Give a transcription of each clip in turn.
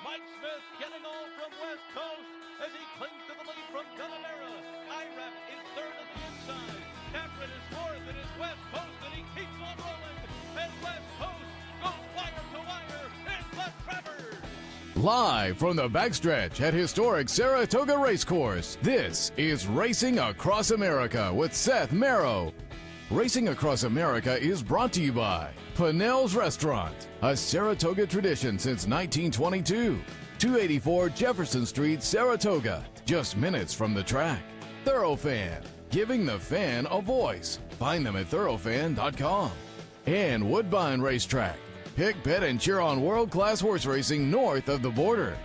Mike Smith getting all from West Coast as he clings to the lead from Gunnabara. IRAP is third at the inside. Cameron is fourth and is West Coast, and he keeps on rolling. And West Coast goes wire to wire in the Travers. Live from the backstretch at historic Saratoga Racecourse, this is Racing Across America with Seth Merrow. Racing Across America is brought to you by Pinnell's Restaurant, a Saratoga tradition since 1922. 284 Jefferson Street, Saratoga, just minutes from the track. Thoroughfan, giving the fan a voice. Find them at thoroughfan.com. And Woodbine Racetrack. Pick, bet, and cheer on world-class horse racing north of the border.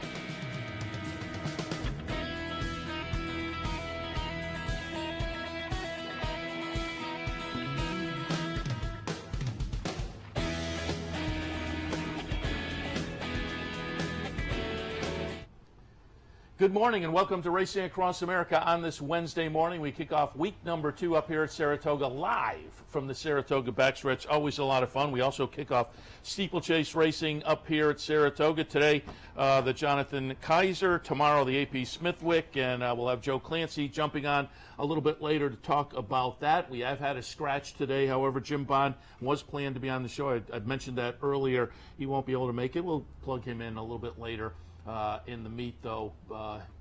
Good morning and welcome to Racing Across America on this Wednesday morning. We kick off week number 2 up here at Saratoga live from the Saratoga backstretch. Always a lot of fun. We also kick off steeplechase racing up here at Saratoga. Today, the Jonathan Kaiser. Tomorrow, the AP Smithwick. And we'll have Joe Clancy jumping on a little bit later to talk about that. We have had a scratch today. However, Jim Bond was planned to be on the show. I'd mentioned that earlier. He won't be able to make it. We'll plug him in a little bit later. In the meet, though,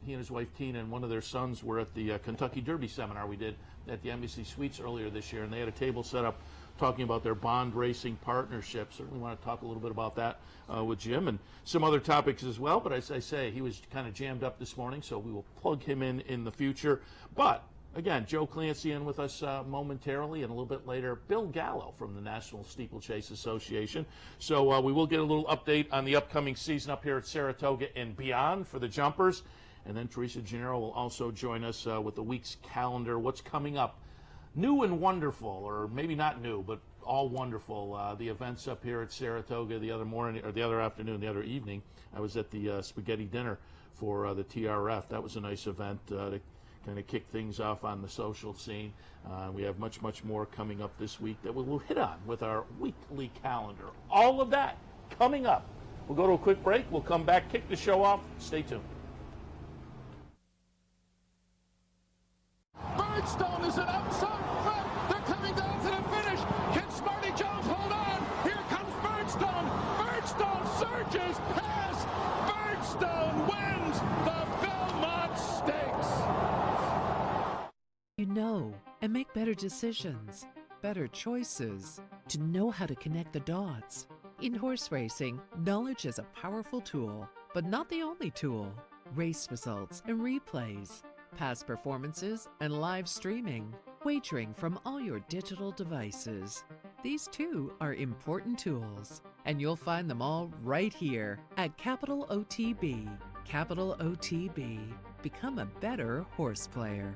he and his wife Tina and one of their sons were at the Kentucky Derby seminar we did at the Embassy Suites earlier this year, and they had a table set up talking about their bond racing partnership. Certainly want to talk a little bit about that with Jim and some other topics as well. But as I say, he was kind of jammed up this morning, so we will plug him in the future. But again, Joe Clancy in with us momentarily, and a little bit later, Bill Gallo from the National Steeplechase Association. So we will get a little update on the upcoming season up here at Saratoga and beyond for the jumpers. And then Teresa Gennaro will also join us with the week's calendar, what's coming up. New and wonderful, or maybe not new, but all wonderful. The events up here at Saratoga the other morning, or the other afternoon, the other evening, I was at the spaghetti dinner for the TRF. That was a nice event to kind of kick things off on the social scene. We have much more coming up this week that we'll hit on with our weekly calendar. All of that coming up. We'll go to a quick break. We'll come back, kick the show off. Stay tuned. Birdstone is an outside front. They're coming down to the finish. Can Smarty Jones hold on? Here comes Birdstone. Birdstone surges past. Birdstone wins the Belmont Stakes. You know, and make better decisions, better choices, to know how to connect the dots. In horse racing, knowledge is a powerful tool, but not the only tool. Race results and replays, past performances and live streaming, wagering from all your digital devices. These too are important tools, and you'll find them all right here at Capital OTB. Capital OTB. Become a better horse player.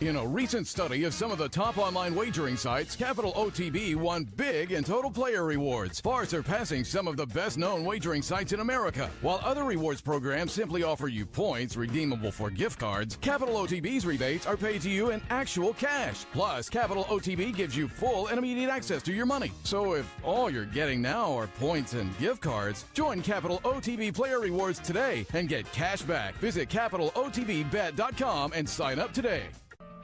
In a recent study of some of the top online wagering sites, Capital OTB won big in total player rewards, far surpassing some of the best-known wagering sites in America. While other rewards programs simply offer you points redeemable for gift cards, Capital OTB's rebates are paid to you in actual cash. Plus, Capital OTB gives you full and immediate access to your money. So if all you're getting now are points and gift cards, join Capital OTB Player Rewards today and get cash back. Visit CapitalOTBBet.com and sign up today.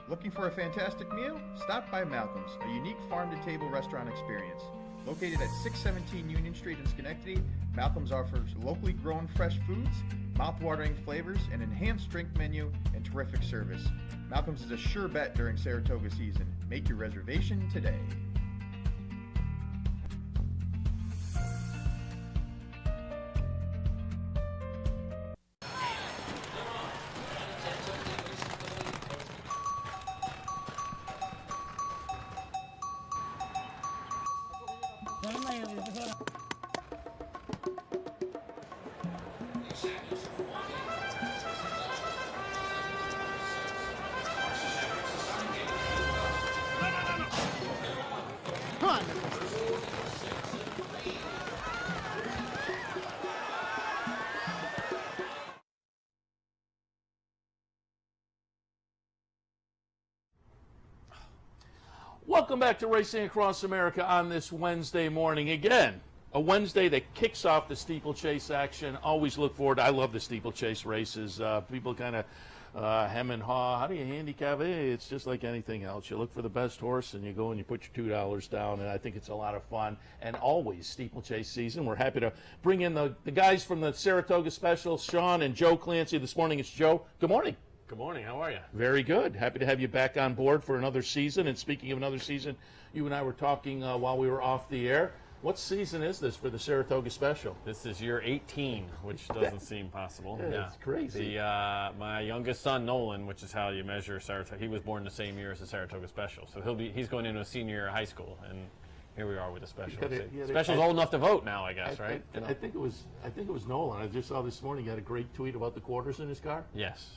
Looking for a fantastic meal? Stop by Malcolm's, a unique farm-to-table restaurant experience. Located at 617 Union Street in Schenectady, Malcolm's offers locally grown fresh foods, mouth-watering flavors, an enhanced drink menu, and terrific service. Malcolm's is a sure bet during Saratoga season. Make your reservation today. Welcome back to Racing Across America on this Wednesday morning. Again, a Wednesday that kicks off the steeplechase action. Always look forward. I love the steeplechase races. People kind of hem and haw. How do you handicap it? Hey, it's just like anything else. You look for the best horse and you go and you put your $2 down, and I think it's a lot of fun. And always steeplechase season. We're happy to bring in the guys from the Saratoga Special, Sean and Joe Clancy. This morning it's Joe. Good morning. Good morning. How are you? Very good. Happy to have you back on board for another season. And speaking of another season, you and I were talking while we were off the air. What season is this for the Saratoga Special? This is year 18, which doesn't seem possible. Yeah, it's crazy. My youngest son, Nolan, which is how you measure Saratoga, he was born the same year as the Saratoga Special. So he's going into a senior year of high school, and here we are with the Special. Special's old enough to vote now, I guess, right? I think it was Nolan. I just saw this morning he had a great tweet about the quarters in his car. Yes.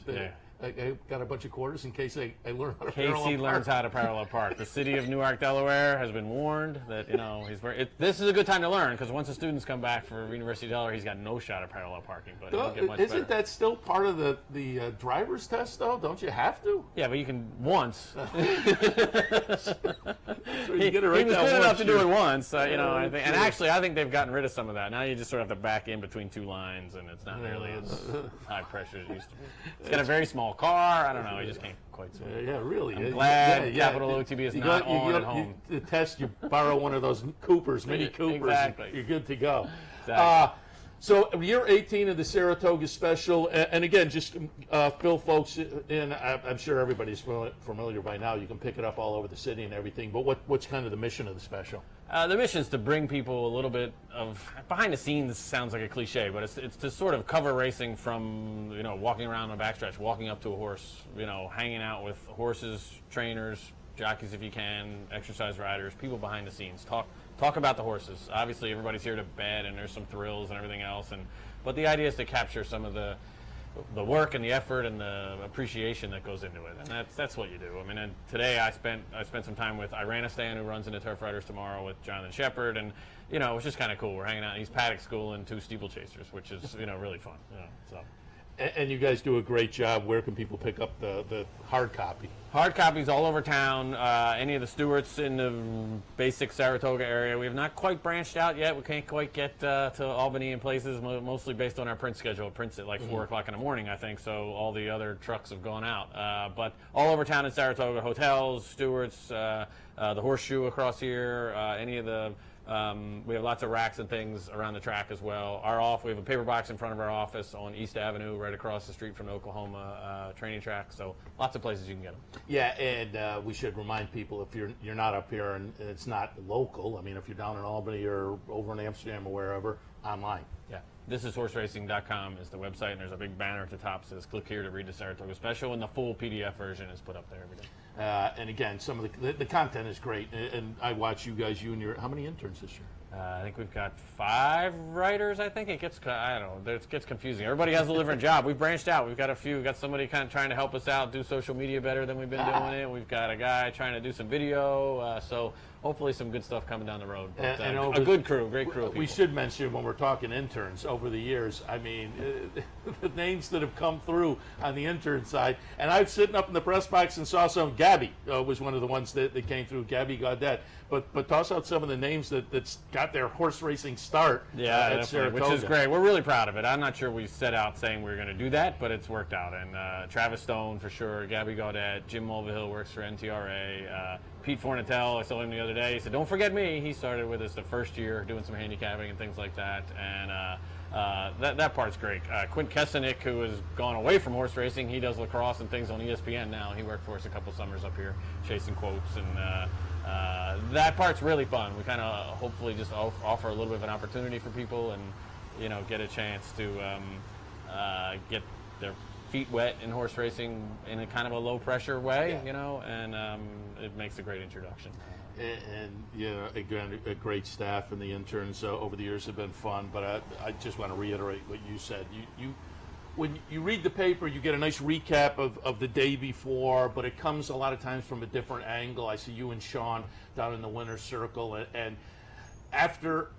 I got a bunch of quarters in case I learn how to Casey learns how to parallel park. The city of Newark, Delaware has been warned that, this is a good time to learn, because once the students come back for University of Delaware, he's got no shot at parallel parking. But it'll get much Isn't better. that still part of the driver's test, though? Don't you have to? Yeah, but you can once. So you get it right he was down good enough once, to do you're- it once, I think. And sure. actually, I think they've gotten rid of some of that. Now you just sort of have to back in between two lines, and it's not nearly as high pressure as it used to be. He's got a very small car. I don't know. He just can't quite swim. Yeah, really. I'm glad Capital OTB is not on at home. The test, you borrow one of those Coopers, Mini Coopers. Exactly. You're good to go. Exactly. So year 18 of the Saratoga Special, and again, just fill folks in. I'm sure everybody's familiar by now. You can pick it up all over the city and everything. But what's kind of the mission of the special? The mission is to bring people a little bit of behind the scenes. Sounds like a cliche, but it's to sort of cover racing from walking around on a backstretch, walking up to a horse, hanging out with horses, trainers, jockeys if you can, exercise riders, people behind the scenes. Talk about the horses. Obviously, everybody's here to bet, and there's some thrills and everything else. But the idea is to capture some of the work and the effort and the appreciation that goes into it, and that's what you do. I mean, and today I spent some time with Iranistan, who runs into Turf Riders tomorrow, with Jonathan Shepard, and it was just kind of cool. We're hanging out. He's paddock school and 2 steeplechasers, which is really fun. So. And you guys do a great job. Where can people pick up the hard copy? Hard copies all over town. Any of the Stewarts in the basic Saratoga area. We have not quite branched out yet. We can't quite get to Albany and places, mostly based on our print schedule. It prints at like 4 o'clock in the morning, I think, so all the other trucks have gone out. But all over town in Saratoga, hotels, Stewarts, the Horseshoe across here, any of the... we have lots of racks and things around the track as well. We have a paper box in front of our office on East Avenue, right across the street from the Oklahoma training track. So lots of places you can get them. Yeah, and we should remind people, if you're not up here and it's not local, I mean, if you're down in Albany or over in Amsterdam or wherever, online. Yeah, thisishorseracing.com is the website, and there's a big banner at the top that says click here to read the Saratoga Special, and the full PDF version is put up there every day. And again, some of the content is great, and I watch you guys. How many interns this year? I think we've got 5 writers. I think it gets it gets confusing. Everybody has a different job. We've branched out. We've got a few. We've got somebody kind of trying to help us out, do social media better than we've been doing it. We've got a guy trying to do some video. So hopefully some good stuff coming down the road. But, a good crew, great crew of people. We should mention, when we're talking interns over the years, I mean, the names that have come through on the intern side. And I was sitting up in the press box and saw some. Gabby was one of the ones that came through. Gabby Gaudet. But toss out some of the names that's got their horse racing start at Saratoga. Which is great. We're really proud of it. I'm not sure we set out saying we were going to do that, but it's worked out. And Travis Stone, for sure, Gabby Gaudet, Jim Mulvihill works for NTRA, Pete Fornatel, I saw him the other day. He said, don't forget me. He started with us the first year doing some handicapping and things like that. And that part's great. Quint Kesenick, who has gone away from horse racing, he does lacrosse and things on ESPN now. He worked for us a couple summers up here chasing quotes, and that part's really fun. We kind of hopefully just offer a little bit of an opportunity for people, and get a chance to get their feet wet in horse racing in a kind of a low pressure way, and it makes a great introduction. And again, a great staff, and the interns over the years have been fun. But I just want to reiterate what you said. When you read the paper, you get a nice recap of the day before, but it comes a lot of times from a different angle. I see you and Sean down in the winner's circle, and after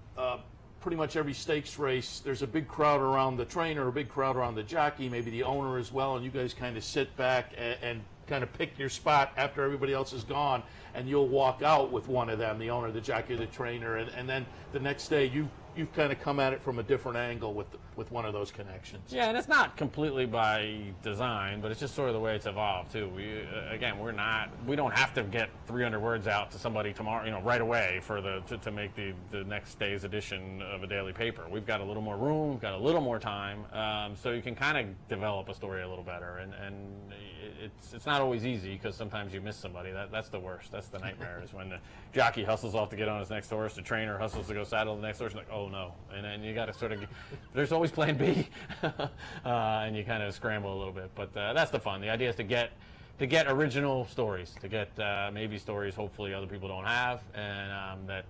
pretty much every stakes race, there's a big crowd around the trainer, a big crowd around the jockey, maybe the owner as well, and you guys kind of sit back and kind of pick your spot after everybody else is gone, and you'll walk out with one of them, the owner, the jockey, the trainer, and then the next day you you've kind of come at it from a different angle with one of those connections. Yeah, and it's not completely by design, but it's just sort of the way it's evolved too. We don't have to get 300 words out to somebody tomorrow, right away to make the next day's edition of a daily paper. We've got a little more room, we've got a little more time, so you can kind of develop a story a little better. And it's not always easy because sometimes you miss somebody. That's the worst. That's the nightmare is when the jockey hustles off to get on his next horse, the trainer hustles to go saddle the next horse, and like, oh no, and then you got to sort of. There's always plan B, and you kind of scramble a little bit. But that's the fun. The idea is to get original stories, to get maybe stories hopefully other people don't have, and that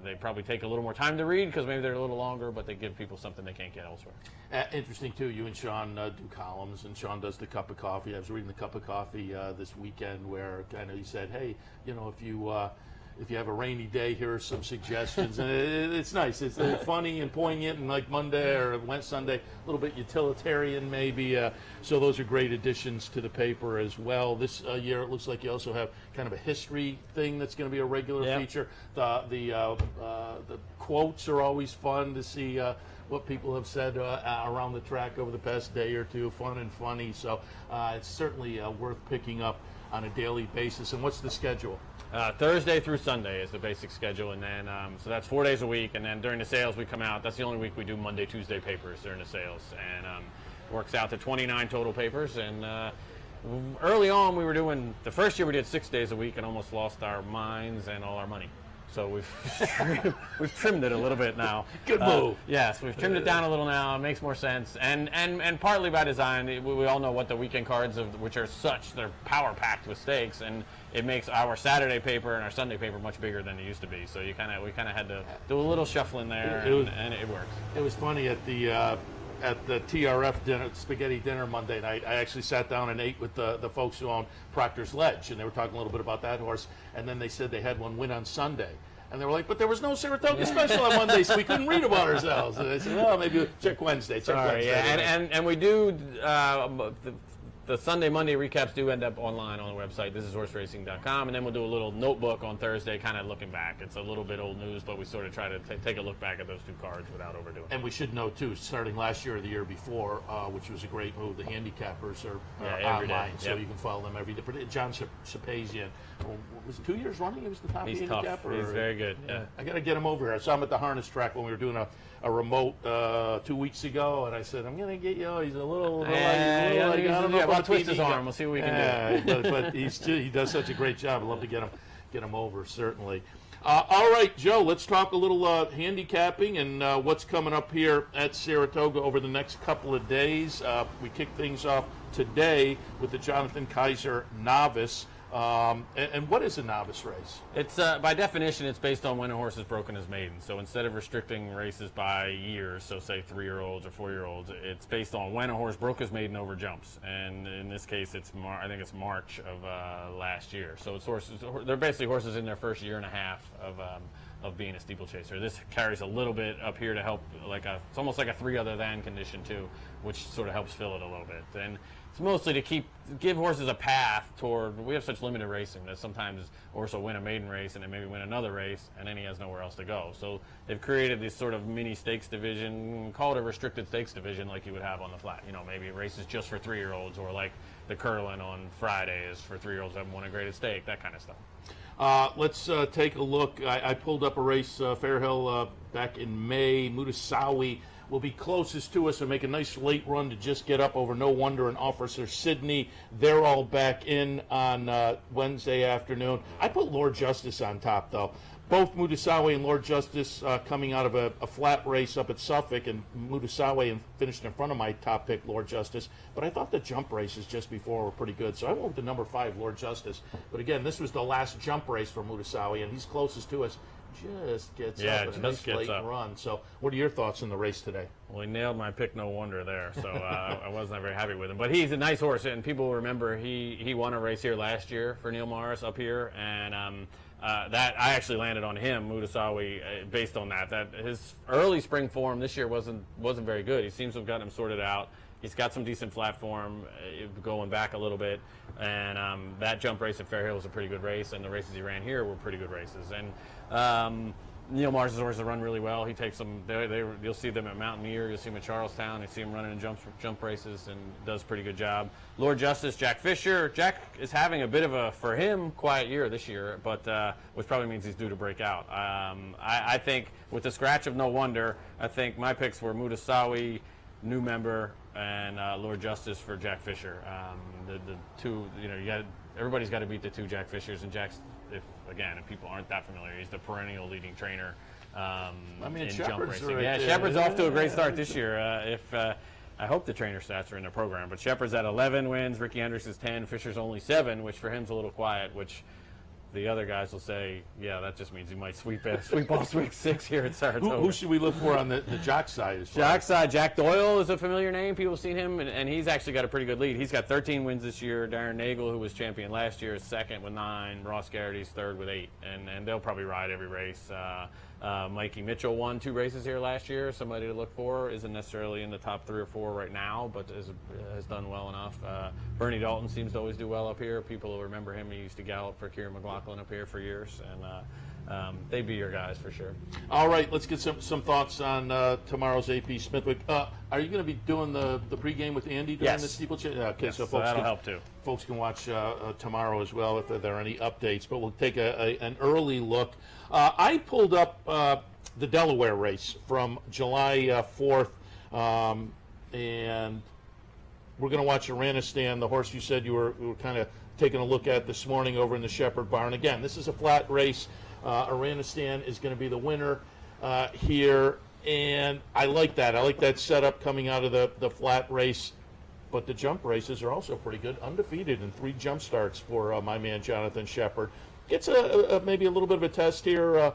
they probably take a little more time to read because maybe they're a little longer, but they give people something they can't get elsewhere. Interesting too. You and Sean do columns, and Sean does the Cup of Coffee. I was reading the Cup of Coffee this weekend where kind of he said, hey, if you have a rainy day, here are some suggestions. And it's nice. It's funny and poignant, and like Monday or Sunday, a little bit utilitarian maybe. So those are great additions to the paper as well. This year, it looks like you also have kind of a history thing that's going to be a regular feature. The quotes are always fun to see what people have said around the track over the past day or two. Fun and funny. So it's certainly worth picking up on a daily basis. And what's the schedule? Thursday through Sunday is the basic schedule, and then so that's 4 days a week. And then during the sales, we come out. That's the only week we do Monday, Tuesday papers during the sales, and works out to 29 total papers. And early on, we were doing the first year we did 6 days a week, and almost lost our minds and all our money. So we've trimmed it a little bit now. Good move. Yes, we've trimmed it down a little now. It makes more sense, and partly by design. We all know what the weekend cards which are they're power packed with stakes, and it makes our Saturday paper and our Sunday paper much bigger than it used to be. So we kind of had to do a little shuffling there, and it works. It was funny at the TRF dinner, spaghetti dinner Monday night. I actually sat down and ate with the folks who own Proctor's Ledge, and they were talking a little bit about that horse. And then they said they had one win on Sunday. And they were like, but there was no Saratoga special on Monday, so we couldn't read about ourselves. And I said, well, maybe we'll check Wednesday. Yeah, and we do the Sunday, Monday recaps do end up online on the website. This is horseracing.com, and then we'll do a little notebook on Thursday, kind of looking back. It's a little bit old news, but we sort of try to take a look back at those two cards without overdoing it. And we should know, too, starting last year or the year before, which was a great move, the handicappers are online, so you can follow them every day. John Shapazian, was it 2 years running? He was the top handicapper? He's very good. Yeah. I got to get him over here. I saw him at the harness track when we were doing a remote 2 weeks ago, and I said, I'm going to get you. He's a little I don't know if I'll twist his arm. We'll see what we can do. But he does such a great job. I'd love to get him over, certainly. All right, Joe, let's talk a little handicapping and what's coming up here at Saratoga over the next couple of days. We kick things off today with the Jonathan Kaiser Novice. And what is a novice race? It's by definition, it's based on when a horse is broken as maiden. So instead of restricting races by years, so say 3-year-olds or 4-year-olds, it's based on when a horse broke his maiden over jumps. And in this case, I think it's March of last year. So it's horses. They're basically horses in their first year and a half of being a steeplechaser. This carries a little bit up here to help, it's almost like a 3 other than condition too, which sort of helps fill it a little bit. And it's mostly to give horses a path toward. We have such limited racing that sometimes a horse will win a maiden race and then maybe win another race, and then he has nowhere else to go. So they've created this sort of mini stakes division, call it a restricted stakes division, like you would have on the flat. Maybe races just for 3-year-olds, or like the Curlin on Friday is for 3-year-olds that haven't won a graded stake, that kind of stuff. Let's take a look. I pulled up a race, Fairhill, back in May. Mutasawi will be closest to us and make a nice late run to just get up over No Wonder and Officer Sydney. They're all back in on Wednesday afternoon. I put Lord Justice on top, though. Both Mutasawi and Lord Justice coming out of a flat race up at Suffolk, and Mutasawi finished in front of my top pick, Lord Justice. But I thought the jump races just before were pretty good, so I went with the number 5, Lord Justice. But again, this was the last jump race for Mutasawi, and he's closest to us. Just gets up in a nice late run. So what are your thoughts on the race today? Well, he nailed my pick, No Wonder, there, so I wasn't very happy with him. But he's a nice horse, and people remember he won a race here last year for Neil Morris up here, and that I actually landed on him, Mutasawi, based on that. That his early spring form this year wasn't very good. He seems to have gotten him sorted out. He's got some decent flat form going back a little bit, and that jump race at Fairhill was a pretty good race, and the races he ran here were pretty good races. And Neil Mars's horses run really well. He takes them. You'll see them at Mountaineer. You'll see them at Charlestown. You see him running in jump races and does a pretty good job. Lord Justice, Jack Fisher. Jack is having a bit of a, for him, quiet year this year, but which probably means he's due to break out. I think with the scratch of No Wonder, I think my picks were Mutasawi, New Member, and Lord Justice for Jack Fisher. The two, everybody's got to beat the two Jack Fishers, and Jack's, if people aren't that familiar, he's the perennial leading trainer in jump racing. Shepard's off to a great start this year. I hope the trainer stats are in the program, but Shepard's at 11 wins, Ricky Hendricks is 10, Fisher's only 7, which for him's a little quiet, which the other guys will say, yeah, that just means he might sweep all Swing 6 here at Saratoga. Who should we look for on the jock side? Jock side, Jack Doyle is a familiar name. People have seen him, and he's actually got a pretty good lead. He's got 13 wins this year. Darren Nagel, who was champion last year, is second with 9. Ross Garrity's third with 8, and they'll probably ride every race. Mikey Mitchell won 2 races here last year. Somebody to look for. Isn't necessarily in the top 3 or 4 right now, but has done well enough. Bernie Dalton seems to always do well up here. People will remember him. He used to gallop for Kieran McLaughlin up here for years, and they'd be your guys for sure. All right, let's get some thoughts on tomorrow's AP Smithwick. Are you going to be doing the pregame with Andy during the steeplechase? Okay, yes, so folks that'll help too. Folks can watch tomorrow as well if there are any updates, but we'll take an early look. I pulled up the Delaware race from July 4th, and we're going to watch Iranistan, the horse you said you were kind of taking a look at this morning over in the Shepherd Barn. Again, this is a flat race. Iranistan is going to be the winner here, and I like that. I like that setup coming out of the flat race. But the jump races are also pretty good. Undefeated in 3 jump starts for my man Jonathan Shepherd. Gets maybe a little bit of a test here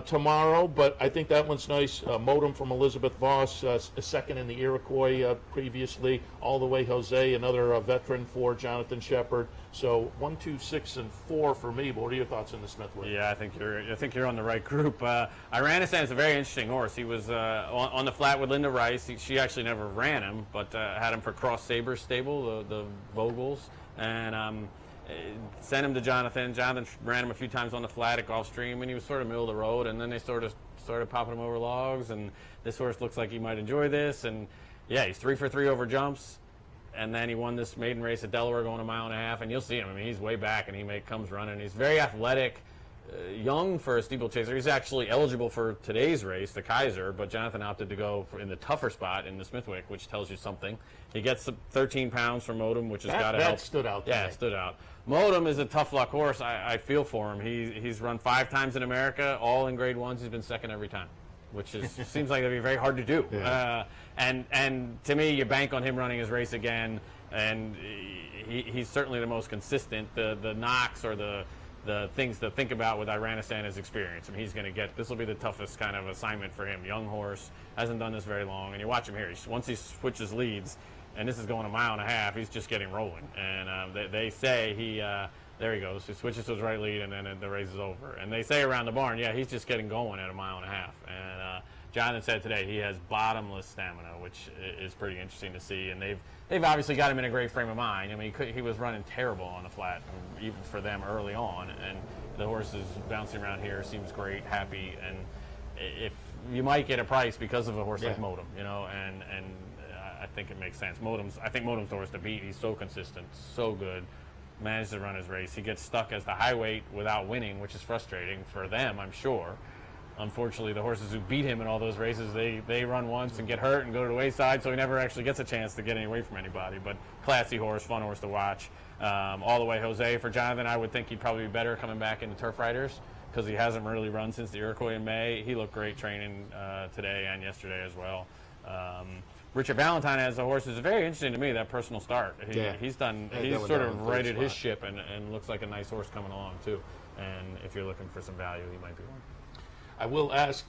tomorrow, but I think that one's nice. Modem from Elizabeth Voss, a second in the Iroquois previously. All the way Jose, another veteran for Jonathan Shepherd. So 1, 2, 6, and 4 for me. But what are your thoughts on the Smithwick? Yeah, I think you're on the right group. Iranistan is a very interesting horse. He was on the flat with Linda Rice. She actually never ran him, but had him for Cross Sabre's stable, the Vogels, and sent him to Jonathan. Jonathan ran him a few times on the flat at Gulfstream, and he was sort of middle of the road, and then they sort of started popping him over logs, and this horse looks like he might enjoy this, and yeah, he's 3 for 3 over jumps, and then he won this maiden race at Delaware going 1.5 miles, and you'll see him. I mean, he's way back, and he comes running. He's very athletic, young for a steeplechaser. He's actually eligible for today's race, the Kaiser, but Jonathan opted to go in the tougher spot in the Smithwick, which tells you something. He gets 13 pounds from Modem, which has got to help. That stood out. Yeah, it stood out. Modem is a tough luck horse. I feel for him. He's run 5 times in America, all in grade 1s. He's been second every time, which seems like it'd be very hard to do. Yeah. And to me, you bank on him running his race again, and he's certainly the most consistent. The knocks or the things to think about with Iranistan is experience. I mean, he's going to this will be the toughest kind of assignment for him. Young horse, hasn't done this very long, and you watch him here. Once he switches leads, and this is going 1.5 miles, he's just getting rolling. And they say there he goes. He switches to his right lead, and then the race is over. And they say around the barn, yeah, he's just getting going at 1.5 miles. And Jonathan said today he has bottomless stamina, which is pretty interesting to see. And they've obviously got him in a great frame of mind. I mean, he was running terrible on the flat, even for them early on. And the horse is bouncing around here, seems great, happy. And if you might get a price because of a horse like Modem, and I think it makes sense. I think Modem's the horse to beat. He's so consistent, so good. Managed to run his race. He gets stuck as the high weight without winning, which is frustrating for them, I'm sure. Unfortunately, the horses who beat him in all those races, they run once and get hurt and go to the wayside, so he never actually gets a chance to get any away from anybody. But classy horse, fun horse to watch. All the way Jose for Jonathan, I would think he'd probably be better coming back into Turf Riders because he hasn't really run since the Iroquois in May. He looked great training today and yesterday as well. Richard Valentine as a horse is very interesting to me, that personal start. He's sort of righted his ship and looks like a nice horse coming along too. And if you're looking for some value, he might be one. I will ask,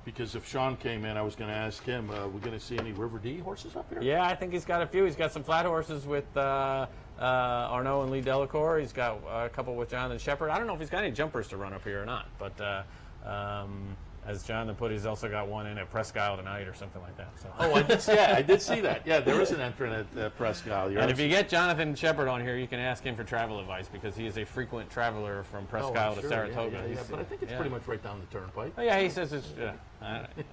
because if Sean came in, I was going to ask him, we're going to see any River D horses up here? Yeah, I think he's got a few. He's got some flat horses with Arnaud and Lee Delacour. He's got a couple with Jonathan Shepherd. I don't know if he's got any jumpers to run up here or not, but As Jonathan put, he's also got one in at Presque Isle tonight or something like that. So. Oh, I did see that. Yeah, there is an entrant at Presque Isle. And if you get Jonathan Shepard on here, you can ask him for travel advice because he is a frequent traveler from Presque Isle to Saratoga. Yeah, but I think it's pretty much right down the turnpike. Oh, yeah, he says it's.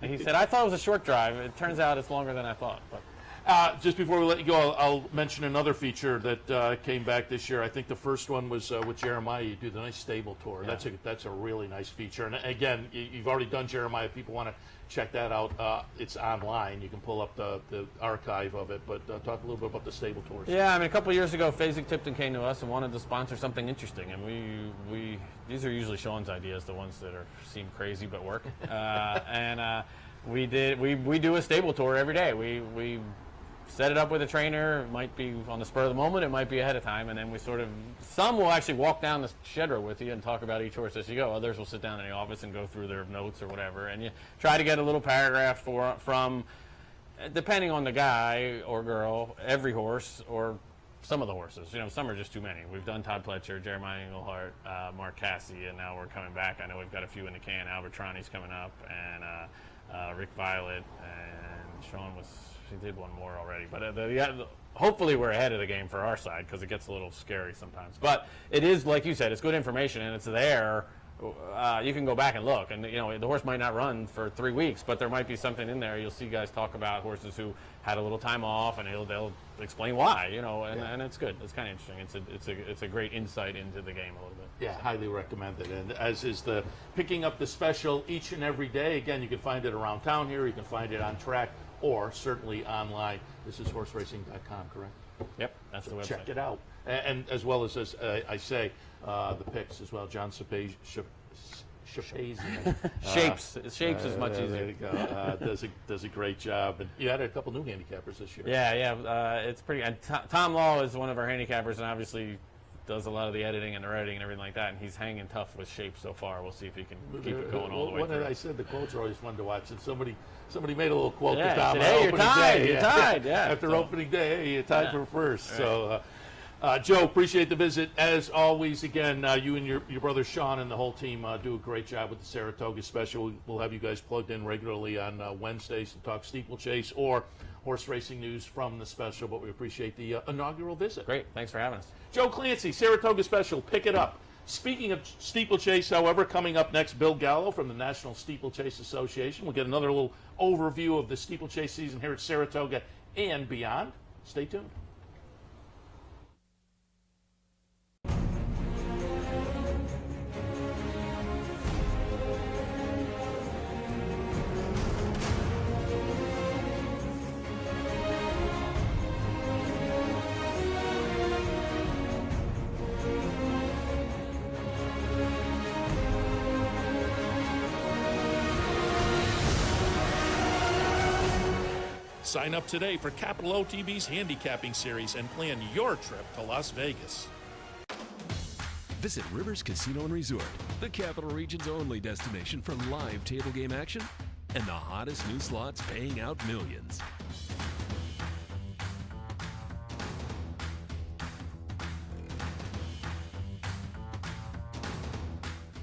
He said, I thought it was a short drive. It turns out it's longer than I thought. But. Just before we let you go, I'll mention another feature that came back this year. I think the first one was with Jeremiah. You do the nice stable tour. Yeah. That's a really nice feature. And again, you've already done Jeremiah. If people want to check that out, it's online. You can pull up the archive of it. But talk a little bit about the stable tours. Yeah, I mean, a couple of years ago, Fasig Tipton came to us and wanted to sponsor something interesting. And we these are usually Sean's ideas, the ones that seem crazy but work. We do a stable tour every day. We set it up with a trainer. It might be on the spur of the moment. It might be ahead of time. And then some will actually walk down the shed row with you and talk about each horse as you go. Others will sit down in the office and go through their notes or whatever. And you try to get a little paragraph from, depending on the guy or girl, every horse or some of the horses. Some are just too many. We've done Todd Pletcher, Jeremiah Englehart, Mark Cassey, and now we're coming back. I know we've got a few in the can. Albertrani's coming up, and Rick Violet, and Sean he did one more already, but hopefully we're ahead of the game for our side because it gets a little scary sometimes. But it is, like you said, it's good information and it's there. You can go back and look, and the horse might not run for 3 weeks, but there might be something in there. You'll see guys talk about horses who had a little time off, and they'll explain why. And it's good. It's kind of interesting. It's a great insight into the game a little bit. Yeah, highly recommended. And as is the picking up the special each and every day. Again, you can find it around town here. You can find it on track or certainly online. This is horseracing.com, correct? Yep, that's the website. Check it out. And as well as I say, the picks as well. John Shapazian. Shapes is much easier. There you go. Does a great job. And you had a couple new handicappers this year. Yeah. It's pretty. And Tom Law is one of our handicappers, and obviously does a lot of the editing and the writing and everything like that. And he's hanging tough with Shapes so far. We'll see if he can keep it going all the way through. I said the quotes are always fun to watch, and somebody made a little quote to Tom. Said, hey, you're tied. You're tied. Yeah. After opening day, hey, you're tied for first. Right. So, Joe, appreciate the visit as always. Again, you and your brother Sean and the whole team do a great job with the Saratoga Special. We'll have you guys plugged in regularly on Wednesdays to talk steeplechase or horse racing news from the special. But we appreciate the inaugural visit. Great, thanks for having us. Joe Clancy, Saratoga Special, pick it up. Speaking of steeplechase, however, coming up next, Bill Gallo from the National Steeplechase Association. We'll get another little overview of the steeplechase season here at Saratoga and beyond. Stay tuned. Sign up today for Capital OTB's handicapping series and plan your trip to Las Vegas. Visit Rivers Casino and Resort, the Capital Region's only destination for live table game action and the hottest new slots paying out millions.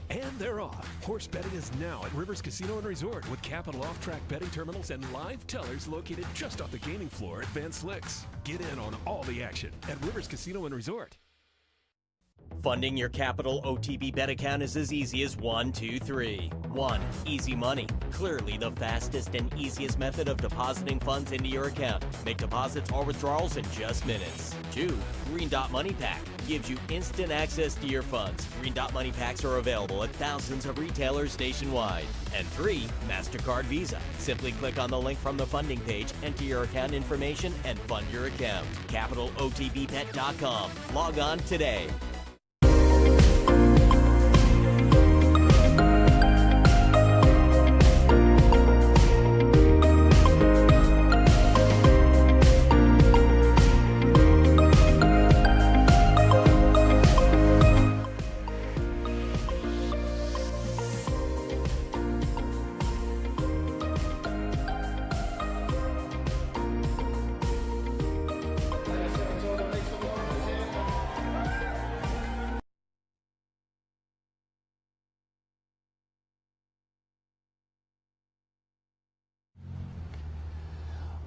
And they're off. Horse betting is now at Rivers Casino and Resort with Capital off-track betting terminals and live tellers located just off the gaming floor at Van Slyck's. Get in on all the action at Rivers Casino and Resort. Funding your Capital OTB bet account is as easy as 1, 2, 3. 1. Easy Money. Clearly the fastest and easiest method of depositing funds into your account. Make deposits or withdrawals in just minutes. 2. Green Dot Money Pack. Gives you instant access to your funds. Green Dot Money Packs are available at thousands of retailers nationwide. And 3. MasterCard Visa. Simply click on the link from the funding page, enter your account information, and fund your account. CapitalOTBBet.com. Log on today.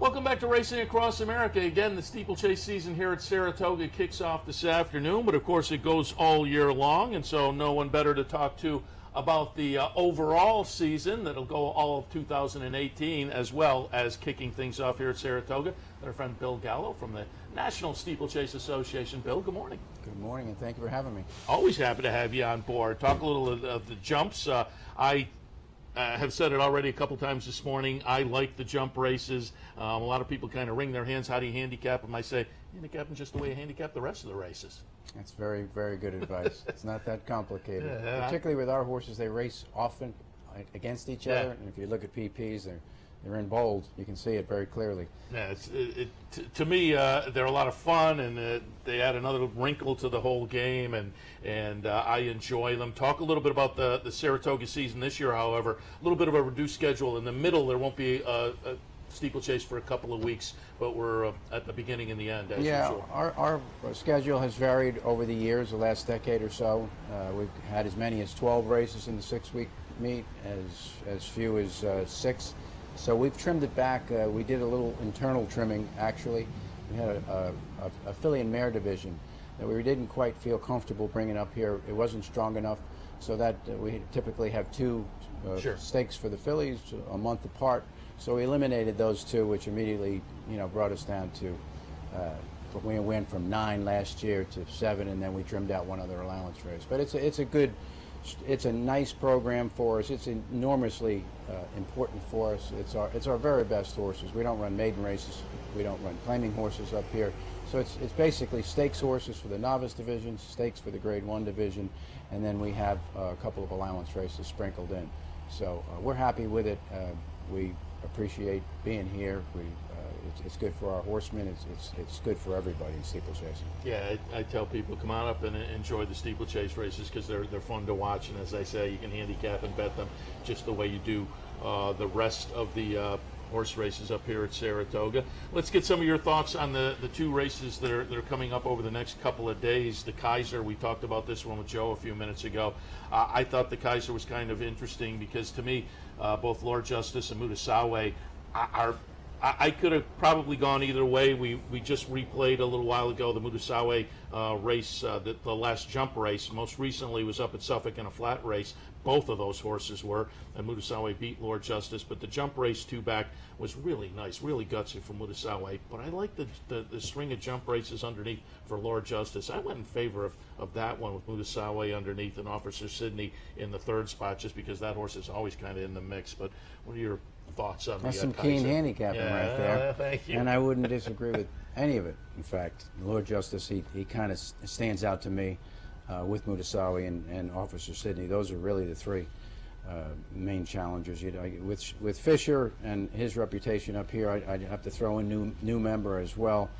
Welcome back to Racing Across America. Again, the steeplechase season here at Saratoga kicks off this afternoon, but of course it goes all year long, and so no one better to talk to about the overall season that'll go all of 2018, as well as kicking things off here at Saratoga. Our friend Bill Gallo from the National Steeplechase Association. Bill, good morning. Good morning, and thank you for having me. Always happy to have you on board. Talk a little of the jumps. I have said it already a couple times this morning. I like the jump races. A lot of people kind of wring their hands. How do you handicap them? I say, handicap them just the way you handicap the rest of the races. That's very, very good advice. It's not that complicated. Particularly with our horses, they race often against each other. And if you look at PPs, they're in bold. You can see it very clearly. Yeah, to me, they're a lot of fun, and they add another wrinkle to the whole game, and I enjoy them. Talk a little bit about the Saratoga season this year, however. A little bit of a reduced schedule. In the middle, there won't be a steeplechase for a couple of weeks, but we're at the beginning and the end, as usual. Our schedule has varied over the years, the last decade or so. We've had as many as 12 races in the 6-week meet, as few as 6. So we've trimmed it back. We did a little internal trimming, actually. We had a filly and mare division that we didn't quite feel comfortable bringing up here. It wasn't strong enough, so that we typically have 2 stakes for the fillies a month apart. So we eliminated those 2, which immediately, brought us down to. We went from 9 last year to 7, and then we trimmed out 1 other allowance race. But it's a nice program for us. It's enormously important for us. It's our very best horses. We don't run maiden races. We don't run claiming horses up here. So it's basically stakes horses for the novice division, stakes for the Grade 1 division, and then we have a couple of allowance races sprinkled in. So we're happy with it. We appreciate being here. It's good for our horsemen. It's good for everybody in steeplechasing. Yeah, I tell people, come on up and enjoy the steeplechase races because they're fun to watch. And as I say, you can handicap and bet them just the way you do the rest of the horse races up here at Saratoga. Let's get some of your thoughts on the 2 races that are coming up over the next couple of days. The Kaiser, we talked about this one with Joe a few minutes ago. I thought the Kaiser was kind of interesting because to me, both Lord Justice and Mutasawe I could have probably gone either way. We just replayed a little while ago the Mutasawe race, the last jump race. Most recently was up at Suffolk in a flat race. Both of those horses were, and Mutasawe beat Lord Justice. But the jump race 2 back was really nice, really gutsy for Mutasawe. But I like the string of jump races underneath for Lord Justice. I went in favor of that one with Mutasawe underneath and Officer Sidney in the 3rd spot, just because that horse is always kind of in the mix. But what are your thoughts on That's the some Kaiser? keen handicapping right there. Thank you. And I wouldn't disagree with any of it. In fact, Lord Justice, he kind of stands out to me with Mutasawe and Officer Sidney. Those are really the 3 main challengers. With Fisher and his reputation up here, I'd have to throw in new member as well.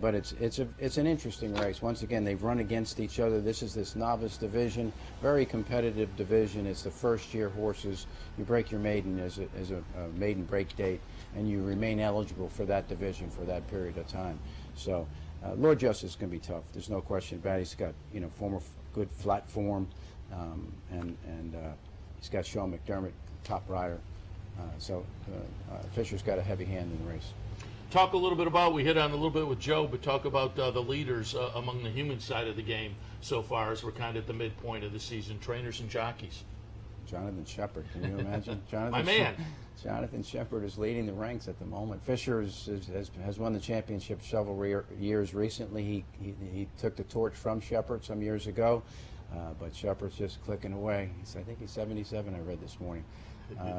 But it's an interesting race. Once again, they've run against each other. This is this novice division, very competitive division. It's the first-year horses. You break your maiden as a maiden break date, and you remain eligible for that division for that period of time. So Lord Justice is going to be tough. There's no question about it. He's got former good flat form, and he's got Sean McDermott, top rider. So Fisher's got a heavy hand in the race. Talk a little bit about, we hit on a little bit with Joe, but talk about the leaders among the human side of the game so far as we're kind of at the midpoint of the season, trainers and jockeys. Jonathan Shepard, can you imagine? My man. Jonathan Shepard is leading the ranks at the moment. Fisher has won the championship several years recently. He took the torch from Shepard some years ago, but Shepard's just clicking away. I think he's 77, I read this morning.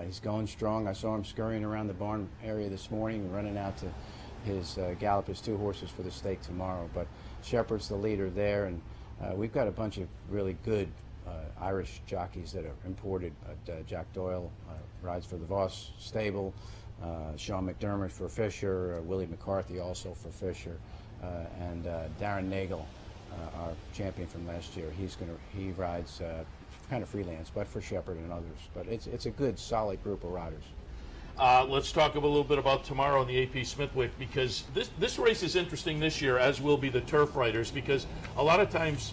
He's going strong. I saw him scurrying around the barn area this morning, running out to his gallop his 2 horses for the stake tomorrow. But Shepard's the leader there, and we've got a bunch of really good Irish jockeys that are imported. Jack Doyle rides for the Voss stable. Sean McDermott for Fisher. Willie McCarthy also for Fisher, and Darren Nagel, our champion from last year. He rides kind of freelance, but for Shepard and others. But it's a good, solid group of riders. Let's talk a little bit about tomorrow in the AP Smithwick, because this race is interesting this year, as will be the turf riders, because a lot of times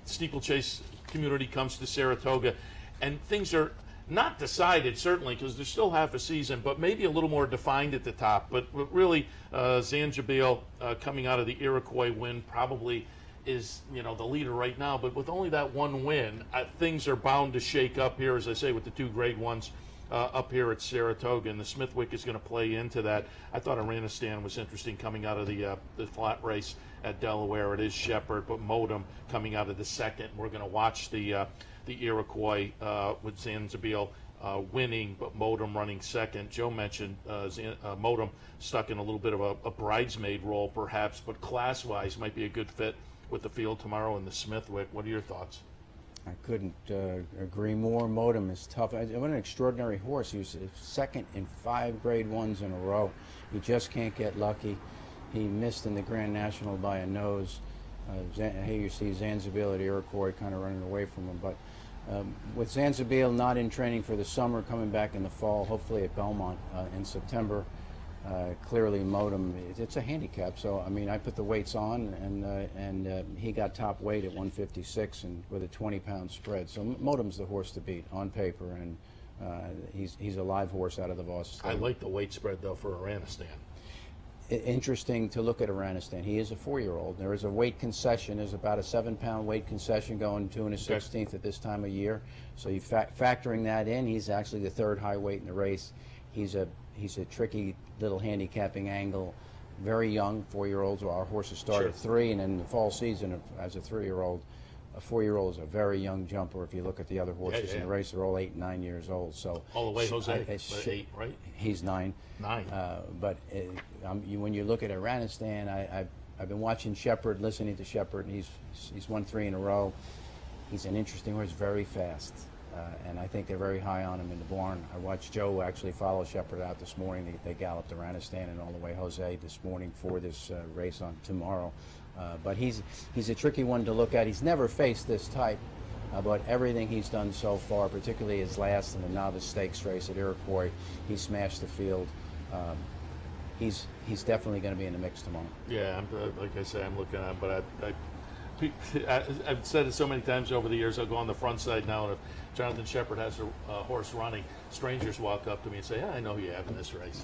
steeplechase community comes to Saratoga and things are not decided, certainly, because there's still half a season, but maybe a little more defined at the top. But really, Zanjabil coming out of the Iroquois win probably is, the leader right now. But with only that one win, things are bound to shake up here, as I say, with the two grade ones up here at Saratoga, and the Smithwick is going to play into that. I thought Iranistan was interesting coming out of the flat race at Delaware. It is Shepherd, but Modem coming out of the second. We're going to watch the Iroquois with Zanjabil winning, but Modem running second. Joe mentioned Modem stuck in a little bit of a bridesmaid role, perhaps, but class-wise might be a good fit with the field tomorrow in the Smithwick. What are your thoughts? I couldn't agree more. Modem is tough. What an extraordinary horse. He was second in 5 grade ones in a row. He just can't get lucky. He missed in the Grand National by a nose. Here you see Zanjabil at Iroquois kind of running away from him. But with Zanjabil not in training for the summer, coming back in the fall, hopefully at Belmont in September, clearly Modem, it's a handicap. So, I mean, I put the weights on, and he got top weight at 156 and with a 20-pound spread. So Modem's the horse to beat on paper, and he's a live horse out of the Voss. I like the weight spread, though, for Iranistan. Interesting to look at Iranistan. He is a 4-year-old. There is a weight concession. There's about a 7-pound weight concession going 2 1/16 at this time of year. So you factoring that in, he's actually the 3rd high weight in the race. He's a tricky little handicapping angle. Very young, 4-year-olds. Well, our horses start at 3, and in the fall season as a 3-year-old. A 4-year-old is a very young jumper. If you look at the other horses in the race, they're all 8 and 9 years old. So all the way, Jose, 8, right? He's 9. 9. But when you look at Iranistan, I've been watching Shepherd, listening to Shepherd, and he's won 3 in a row. He's an interesting horse, very fast, and I think they're very high on him in the barn. I watched Joe actually follow Shepherd out this morning. They galloped Iranistan and all the way Jose this morning for this race on tomorrow. But he's a tricky one to look at. He's never faced this type, but everything he's done so far, particularly his last in the novice stakes race at Iroquois, he smashed the field. He's definitely going to be in the mix tomorrow. Yeah, like I say, I'm looking at him, but I've said it so many times over the years. I'll go on the front side now, and if Jonathan Shepherd has a horse running, strangers walk up to me and say, I know who you have in this race.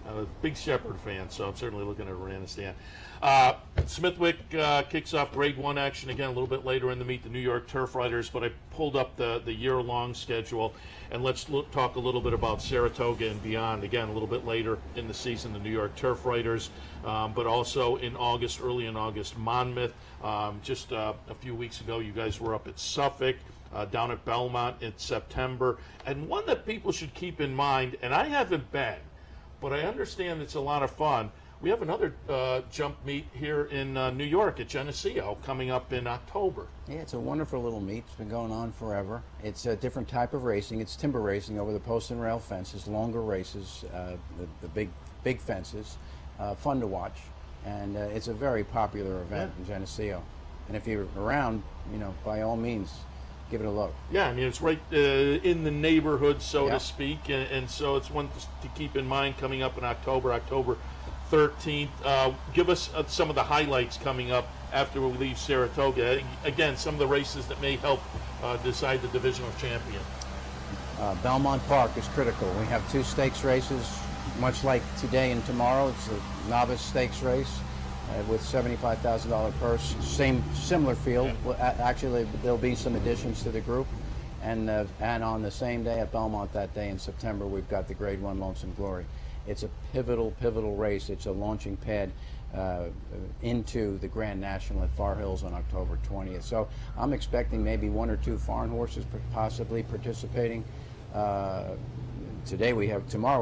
I'm a big Shepherd fan, so I'm certainly looking at Iranistan. Smithwick kicks off grade 1 action again a little bit later in the meet, the New York Turf Riders, but I pulled up the year-long schedule, and let's talk a little bit about Saratoga and beyond. Again, a little bit later in the season, the New York Turf Riders, but also in August, early in August, Monmouth. Just a few weeks ago, you guys were up at Suffolk. Down at Belmont in September. And one that people should keep in mind, and I haven't been, but I understand it's a lot of fun. We have another jump meet here in New York at Geneseo coming up in October. Yeah, it's a wonderful little meet. It's been going on forever. It's a different type of racing. It's timber racing over the post and rail fences, longer races, the big fences, fun to watch. And it's a very popular event in Geneseo. And if you're around, by all means, give it a look. Yeah, I mean, it's right in the neighborhood, so to speak, and so it's one to keep in mind coming up in October 13th. Give us some of the highlights coming up after we leave Saratoga. Again, some of the races that may help decide the divisional champion. Belmont Park is critical. We have 2 stakes races, much like today and tomorrow. It's a novice stakes race. With $75,000 purse, similar field. Actually, there'll be some additions to the group, and on the same day at Belmont that day in September, we've got the Grade 1 Lonesome Glory. It's a pivotal race. It's a launching pad into the Grand National at Far Hills on October 20th. So I'm expecting maybe 1 or 2 foreign horses possibly participating. Tomorrow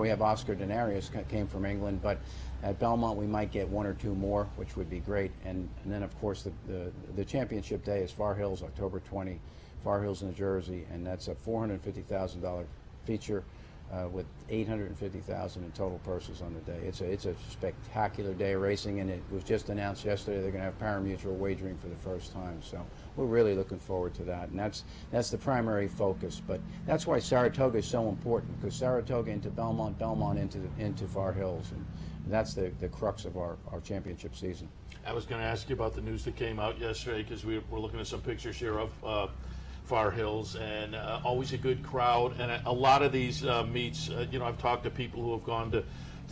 we have Oscar Denarius, came from England, but at Belmont we might get 1 or 2 more, which would be great. And then of course the championship day is Far Hills, October 20, Far Hills, New Jersey, and that's a $450,000 feature with $850,000 in total purses on the day. It's a spectacular day of racing, and it was just announced yesterday they're going to have pari-mutuel wagering for the first time. So we're really looking forward to that, and that's the primary focus. But that's why Saratoga is so important, because Saratoga into Belmont, Belmont into Far Hills, and that's the crux of our championship season. I was going to ask you about the news that came out yesterday, because we're looking at some pictures here of Far Hills, and always a good crowd. And a lot of these meets, I've talked to people who have gone to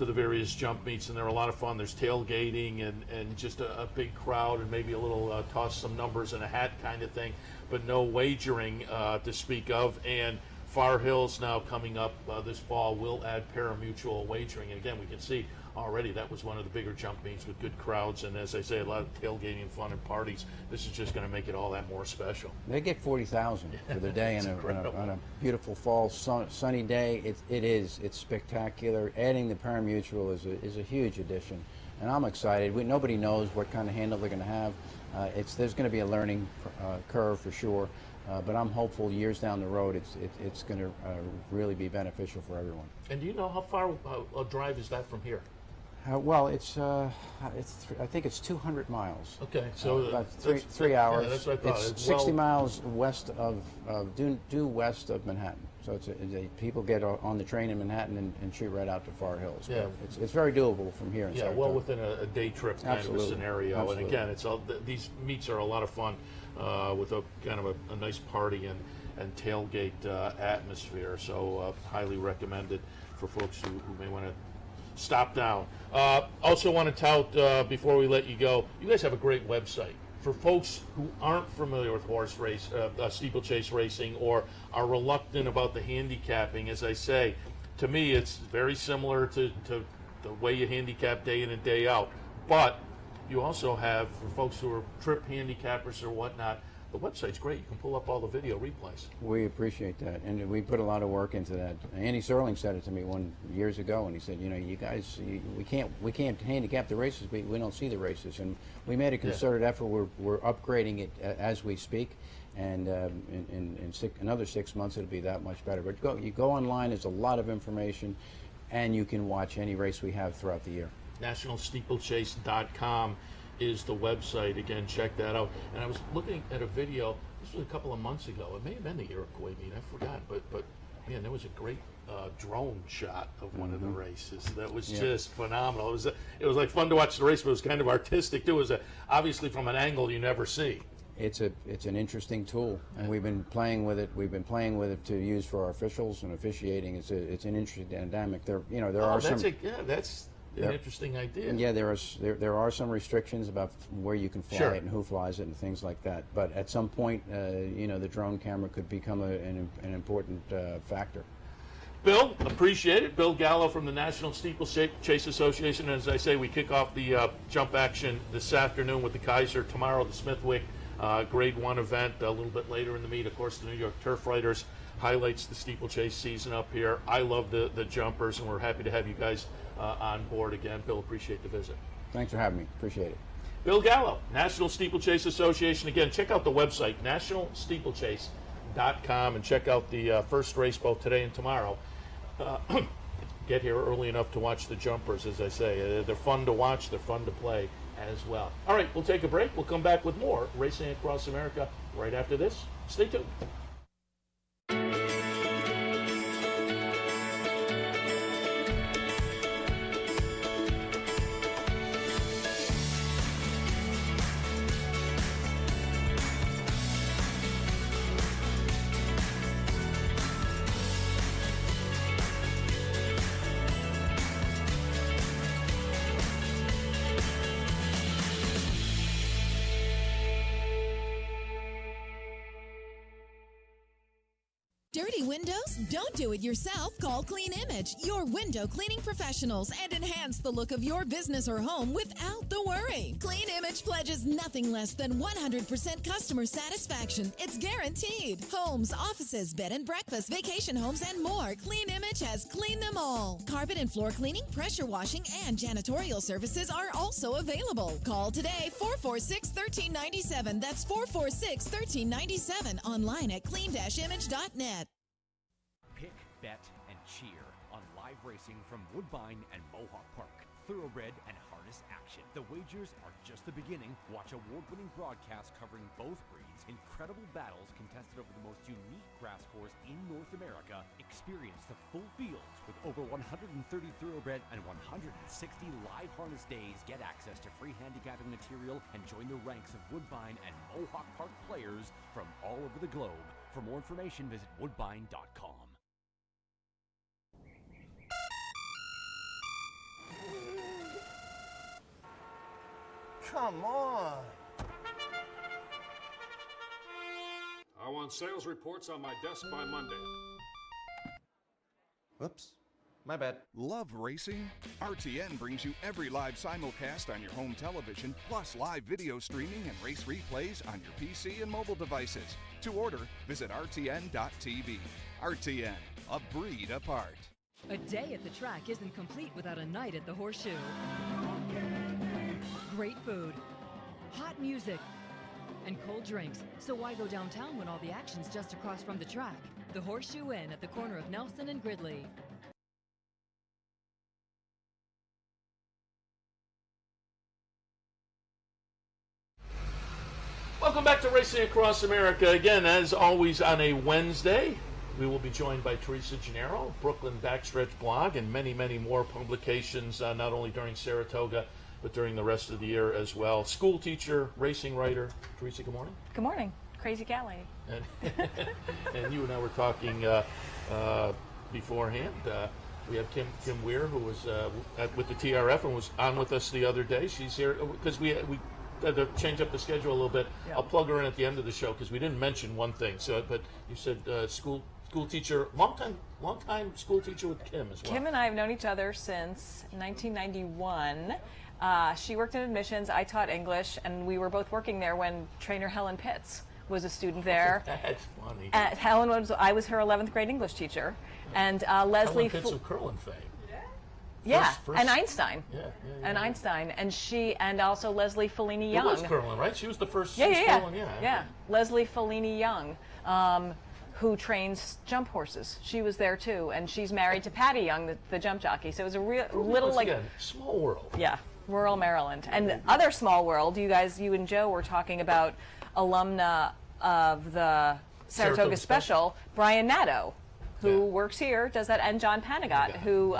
the various jump meets, and they're a lot of fun. There's tailgating and just a big crowd, and maybe a little toss some numbers in a hat kind of thing, but no wagering to speak of. And Far Hills now coming up this fall will add pari-mutuel wagering. And again, we can see already that was one of the bigger jump meets with good crowds, and as I say, a lot of tailgating and fun and parties. This is just going to make it all that more special. They get 40,000 for the day on a beautiful fall sunny day. It's spectacular. Adding the pari-mutuel is a huge addition, and I'm excited. Nobody knows what kind of handle they're going to have. There's going to be a learning curve for sure, but I'm hopeful years down the road it's going to really be beneficial for everyone. And do you know how far a drive is that from here? Well, I think it's 200 miles. Okay, so about three hours. Yeah, that's what I thought. It's 60 miles west due west of Manhattan. So people get on the train in Manhattan and shoot right out to Far Hills. Yeah, it's very doable from here. Yeah, well within a day trip kind of a scenario. Absolutely. And again, these meets are a lot of fun with a kind of a nice party and tailgate atmosphere. So highly recommended for folks who may want to stop down. Also want to tout, before we let you go, you guys have a great website. For folks who aren't familiar with steeplechase racing or are reluctant about the handicapping, as I say, to me it's very similar to the way you handicap day in and day out. But you also have, for folks who are trip handicappers or whatnot, the website's great. You can pull up all the video replays. We appreciate that, and we put a lot of work into that. Andy Serling said it to me years ago, and he said, you guys, we can't handicap the races. We don't see the races, and we made a concerted effort. We're upgrading it as we speak, and in another 6 months it'll be that much better. But you go online. There's a lot of information, and you can watch any race we have throughout the year. NationalSteeplechase.com is the website. Again, check that out. And I was looking at a video, this was a couple of months ago. It may have been the Iroquois meet, I forgot, but man, there was a great drone shot of one of the races. That was just phenomenal. It was like fun to watch the race, but it was kind of artistic too. It was obviously from an angle you never see. It's an interesting tool, and we've been playing with it. We've been playing with it to use for our officials and officiating. It's an interesting dynamic. There are some. That's an interesting idea. Yeah, there are some restrictions about where you can fly it and who flies it and things like that. But at some point, the drone camera could become an important factor. Bill, appreciate it. Bill Gallo from the National Steeplechase Association. As I say, we kick off the jump action this afternoon with the Kaiser. Tomorrow, the Smithwick Grade 1 event. A little bit later in the meet, of course, the New York Turf Riders highlights the steeplechase season up here. I love the jumpers, and we're happy to have you guys on board again. Bill, appreciate the visit. Thanks for having me. Appreciate it. Bill Gallo, National Steeplechase Association. Again, check out the website, nationalsteeplechase.com, and check out the first race both today and tomorrow. Get here early enough to watch the jumpers, as I say. They're fun to watch. They're fun to play as well. All right, we'll take a break. We'll come back with more Racing Across America right after this. Stay tuned. Dirty windows? Don't do it yourself. Call Clean Image, your window cleaning professionals, and enhance the look of your business or home without the worry. Clean Image pledges nothing less than 100% customer satisfaction. It's guaranteed. Homes, offices, bed and breakfast, vacation homes, and more. Clean Image has cleaned them all. Carpet and floor cleaning, pressure washing, and janitorial services are also available. Call today, 446-1397. That's 446-1397. Online at clean-image.net. Pick, bet, and cheer on live racing from Woodbine and Mohawk Park. Thoroughbred and harness action. The wagers are just the beginning. Watch award-winning broadcasts covering both breeds, incredible battles contested over the most unique grass course in North America. Experience the full fields with over 130 thoroughbred and 160 live harness days. Get access to free handicapping material and join the ranks of Woodbine and Mohawk Park players from all over the globe. For more information, visit woodbine.com. Come on. I want sales reports on my desk by Monday. Whoops. My bad. Love racing? RTN brings you every live simulcast on your home television, plus live video streaming and race replays on your PC and mobile devices. To order, visit RTN.tv. RTN, a breed apart. A day at the track isn't complete without a night at the Horseshoe. Great food, hot music, and cold drinks. So why go downtown when all the action's just across from the track? The Horseshoe Inn at the corner of Nelson and Gridley. Welcome back to Racing Across America. Again, as always, on a Wednesday, we will be joined by Teresa Gennaro, Brooklyn Backstretch Blog, and many, many more publications, not only during Saratoga, but during the rest of the year as well. School teacher, racing writer. Teresa, good morning. Good morning. Crazy cat lady. And you and I were talking beforehand. We have Kim Weir, who was with the TRF and was on with us the other day. She's here because we had to change up the schedule a little bit. Yep. I'll plug her in at the end of the show because we didn't mention one thing. So, but you said school teacher, long time school teacher with Kim as well. Kim and I have known each other since 1991. She worked in admissions, I taught English, and we were both working there when trainer Helen Pitts was a student there. That's funny. I was her 11th grade English teacher, and Leslie Helen Pitts of Curlin fame. Yeah, First, and Einstein. Yeah. And Einstein, and also Leslie Fellini Young. It was Curlin, right? She was the first. Yeah. Leslie Fellini Young. Who trains jump horses. She was there too, and she's married to Patty Young, the jump jockey. So it was a little like again, small world. Yeah, rural Maryland. And the other small world, you and Joe were talking about alumna of the Saratoga Special, Brian Nadeau, who works here, does that, and John Panagot, who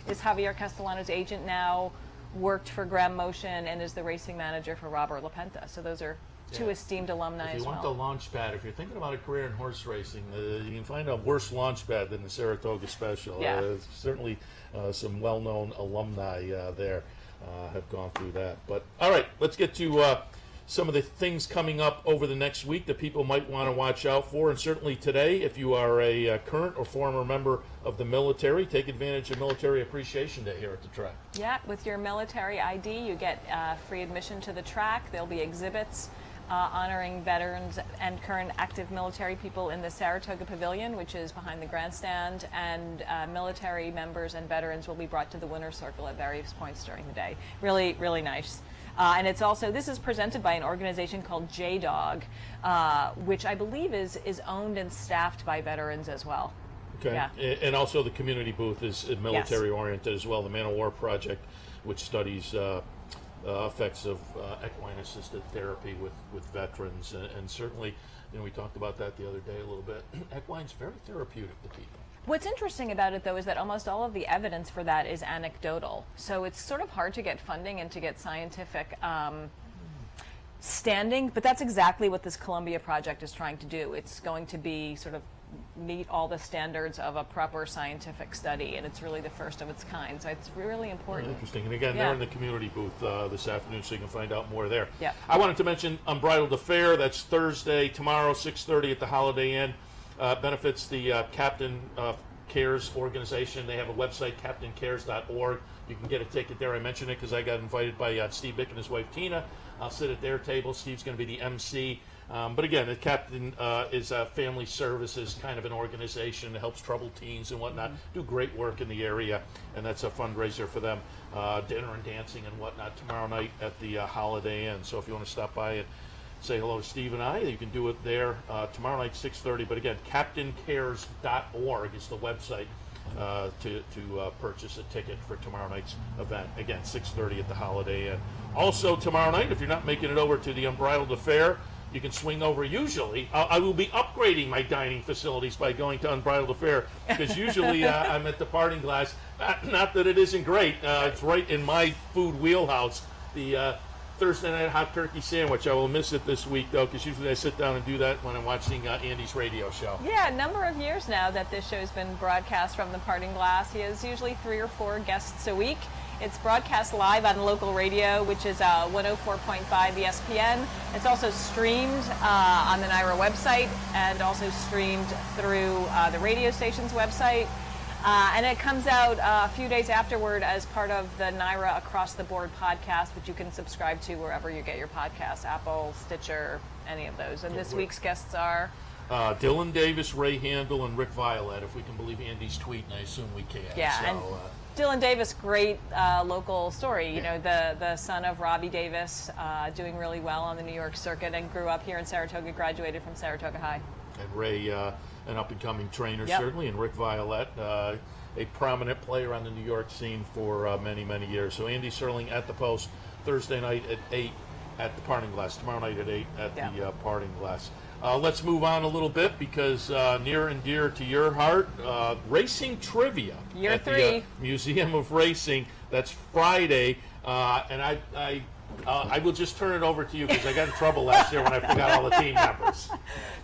is Javier Castellano's agent now, worked for Graham Motion, and is the racing manager for Robert LaPenta. So those are two esteemed alumni as well. If you want the launch pad, if you're thinking about a career in horse racing, you can find a worse launch pad than the Saratoga Special. Certainly some well-known alumni there have gone through that. But all right, let's get to some of the things coming up over the next week that people might want to watch out for. And certainly today, if you are a current or former member of the military, take advantage of Military Appreciation Day here at the track. Yeah, with your military ID, you get free admission to the track. There'll be exhibits honoring veterans and current active military people in the Saratoga Pavilion, which is behind the grandstand, and military members and veterans will be brought to the winner's circle at various points during the day. Really, really nice. And it's also, this is presented by an organization called JDOG, which I believe is owned and staffed by veterans as well. Okay. Yeah. And also the community booth is military oriented as well. The Man of War Project, which studies effects of equine-assisted therapy with veterans, and certainly, we talked about that the other day a little bit. Equine's very therapeutic to people. What's interesting about it, though, is that almost all of the evidence for that is anecdotal. So it's sort of hard to get funding and to get scientific standing, but that's exactly what this Columbia project is trying to do. It's going to be sort of meet all the standards of a proper scientific study, and it's really the first of its kind. So it's really important. Very interesting. And again, they're in the community booth this afternoon, so you can find out more there. Yeah. I wanted to mention Unbridled Affair. That's Thursday, tomorrow, 6:30 at the Holiday Inn. Benefits the Captain Cares organization. They have a website, captaincares.org. You can get a ticket there. I mentioned it because I got invited by Steve Bick and his wife Tina. I'll sit at their table. Steve's going to be the MC. But again, the Captain is Family Services, kind of an organization that helps troubled teens and whatnot, do great work in the area, and that's a fundraiser for them. Dinner and dancing and whatnot tomorrow night at the Holiday Inn. So if you want to stop by and say hello to Steve and I, you can do it there tomorrow night, 6:30. But again, captaincares.org is the website to purchase a ticket for tomorrow night's event. Again, 6:30 at the Holiday Inn. Also tomorrow night, if you're not making it over to the Unbridled Affair, you can swing over. Usually, I will be upgrading my dining facilities by going to Unbridled Affair, because usually I'm at the Parting Glass. Not that it isn't great. It's right in my food wheelhouse. The Thursday night hot turkey sandwich. I will miss it this week, though, because usually I sit down and do that when I'm watching Andy's radio show. Yeah, a number of years now that this show's been broadcast from the Parting Glass. He has usually 3 or 4 guests a week. It's broadcast live on local radio, which is 104.5 ESPN. It's also streamed on the NYRA website and also streamed through the radio station's website. And it comes out a few days afterward as part of the NYRA Across the Board podcast, which you can subscribe to wherever you get your podcasts, Apple, Stitcher, any of those. And this week's guests are... Dylan Davis, Ray Handel, and Rick Violet, if we can believe Andy's tweet, and I assume we can. Yeah, so, and Dylan Davis, great local story. You know, the son of Robbie Davis, doing really well on the New York circuit and grew up here in Saratoga, graduated from Saratoga High. And Ray, an up-and-coming trainer, certainly, and Rick Violet, a prominent player on the New York scene for many, many years. So Andy Serling at the Post, Thursday night at 8 at the Parting Glass, tomorrow night at 8 at the Parting Glass. Let's move on a little bit because near and dear to your heart, racing trivia at the Museum of Racing. That's Friday, and I will just turn it over to you because I got in trouble last year when I forgot all the team members.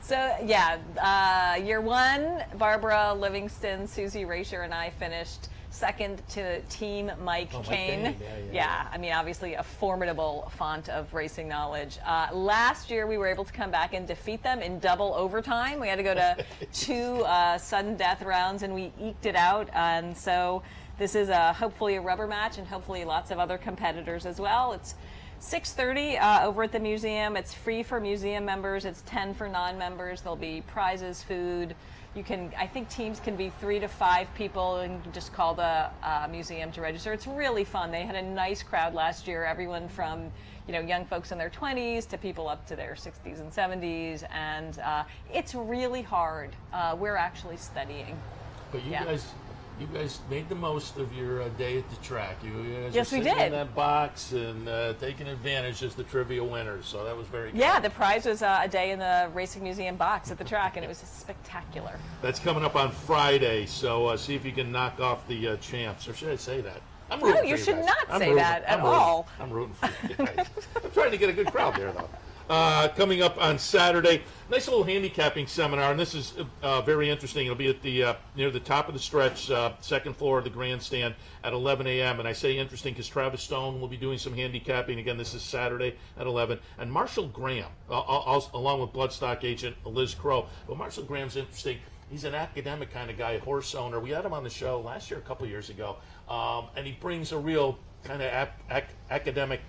So, yeah, year 1, Barbara Livingston, Susie Rasher, and I finished second to Team Mike Kane. Yeah, I mean, obviously a formidable font of racing knowledge. Last year, we were able to come back and defeat them in double overtime. We had to go to 2 sudden death rounds, and we eked it out. And so this is hopefully a rubber match and hopefully lots of other competitors as well. It's 6:30 over at the museum. It's free for museum members. It's 10 for non-members. There'll be prizes, food. You can, I think teams can be 3 to 5 people, and you can just call the museum to register. It's really fun. They had a nice crowd last year. Everyone from, you know, young folks in their 20s to people up to their 60s and 70s, and it's really hard. We're actually studying. But you guys made the most of your day at the track. You guys yes, were we sitting did. in that box and taking advantage as the trivia winners. So that was very good. Yeah, the prize was a day in the Racing Museum box at the track, and it was spectacular. That's coming up on Friday, so see if you can knock off the champs. Or should I say that? I'm rooting no, for you should guys. not say that at all. I'm rooting for you guys. I'm trying to get a good crowd there, though. Coming up on Saturday, nice little handicapping seminar, and this is very interesting. It'll be at the near the top of the stretch, second floor of the grandstand at 11 a.m. And I say interesting because Travis Stone will be doing some handicapping. Again, this is Saturday at 11. And Marshall Graham, along with Bloodstock agent Liz Crow. But Marshall Graham's interesting. He's an academic kind of guy, a horse owner. We had him on the show last year, a couple years ago, and he brings a real kind of academic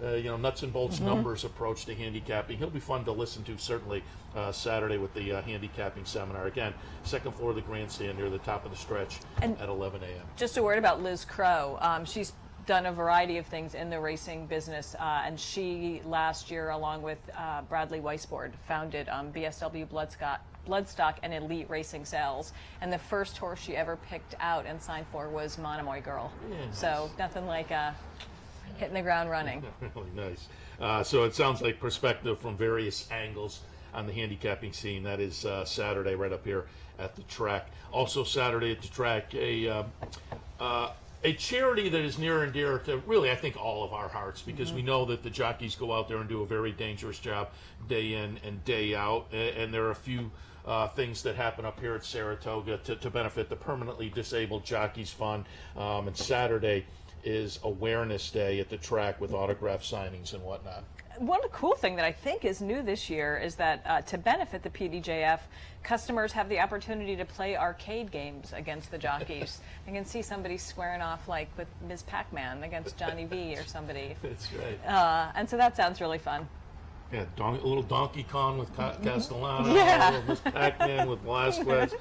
nuts and bolts numbers approach to handicapping. He'll be fun to listen to, certainly, Saturday with the handicapping seminar. Again, second floor of the grandstand near the top of the stretch at 11 a.m. Just a word about Liz Crow. She's done a variety of things in the racing business, and she, last year, along with Bradley Weisbord, founded BSW Bloodstock and Elite Racing Sales. And the first horse she ever picked out and signed for was Monomoy Girl. Yeah, so nothing like hitting the ground running. Really nice. So it sounds like perspective from various angles on the handicapping scene. That is Saturday right up here at the track. Also Saturday at the track, a charity that is near and dear to really, I think, all of our hearts, because we know that the jockeys go out there and do a very dangerous job day in and day out. And there are a few things that happen up here at Saratoga to benefit the permanently disabled Jockeys Fund. And Saturday is Awareness Day at the track with autograph signings and whatnot. One cool thing that I think is new this year is that to benefit the PDJF, customers have the opportunity to play arcade games against the jockeys. I can see somebody squaring off like with Ms. Pac-Man against Johnny V or somebody. That's right. And so that sounds really fun. Yeah, a little Donkey Kong with Castellano, Yeah. a little Ms. Pac-Man with Velasquez.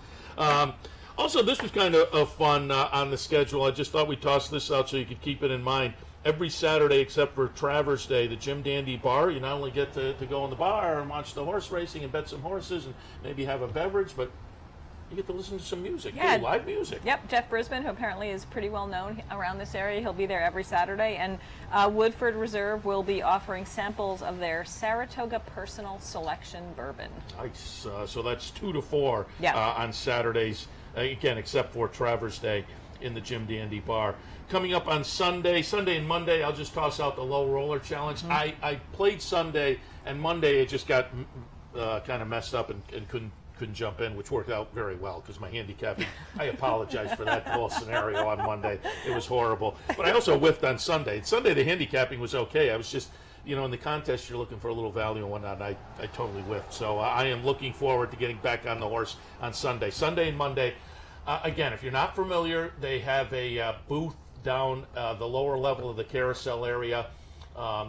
Also, this was kind of fun on the schedule. I just thought we'd toss this out so you could keep it in mind. Every Saturday except for Travers Day, the Jim Dandy Bar, you not only get to go in the bar and watch the horse racing and bet some horses and maybe have a beverage, but you get to listen to some music, live music. Yep, Jeff Brisbane, who apparently is pretty well known around this area, he'll be there every Saturday. And Woodford Reserve will be offering samples of their Saratoga Personal Selection Bourbon. Nice. So that's 2 to 4 Yeah. on Saturdays, again, except for Travers Day. in the Jim Dandy Bar. Coming up on Sunday and Monday, I'll just toss out the low roller challenge. I played Sunday, and Monday it just got kind of messed up and couldn't jump in, which worked out very well because my handicapping, I apologize for that whole scenario on Monday. It was horrible. But I also whiffed on Sunday. Sunday, the handicapping was okay. I was just, in the contest, you're looking for a little value and whatnot, and I totally whiffed. So I am looking forward to getting back on the horse on Sunday. Sunday and Monday, again, if you're not familiar, they have a booth down the lower level of the carousel area.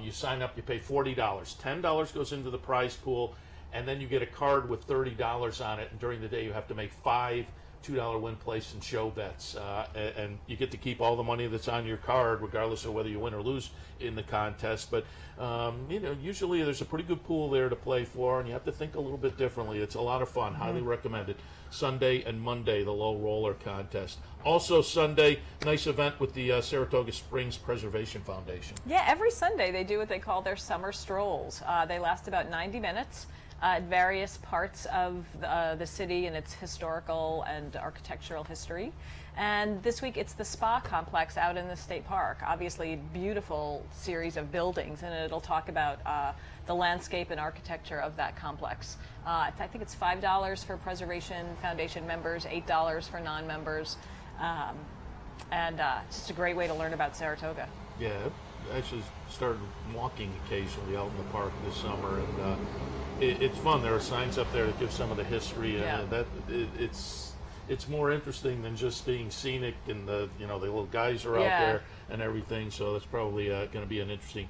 You sign up, you pay $40. $10 goes into the prize pool, and then you get a card with $30 on it, and during the day you have to make 5 $2 win, place, and show bets, and you get to keep all the money that's on your card regardless of whether you win or lose in the contest. But usually there's a pretty good pool there to play for, and you have to think a little bit differently. It's a lot of fun. Highly recommended. Sunday and Monday, the low roller contest. Also Sunday, nice event with the Saratoga Springs Preservation Foundation. Yeah, every Sunday they do what they call their summer strolls. They last about 90 minutes. At various parts of the city and its historical and architectural history. And this week it's the spa complex out in the state park. Obviously, beautiful series of buildings, and it'll talk about the landscape and architecture of that complex. I think it's $5 for Preservation Foundation members, $8 for non-members, and just a great way to learn about Saratoga. Yeah, I actually started walking occasionally out in the park this summer, and it's fun. There are signs up there that give some of the history, and it's more interesting than just being scenic, and the little guys are out there and everything. So that's probably going to be an interesting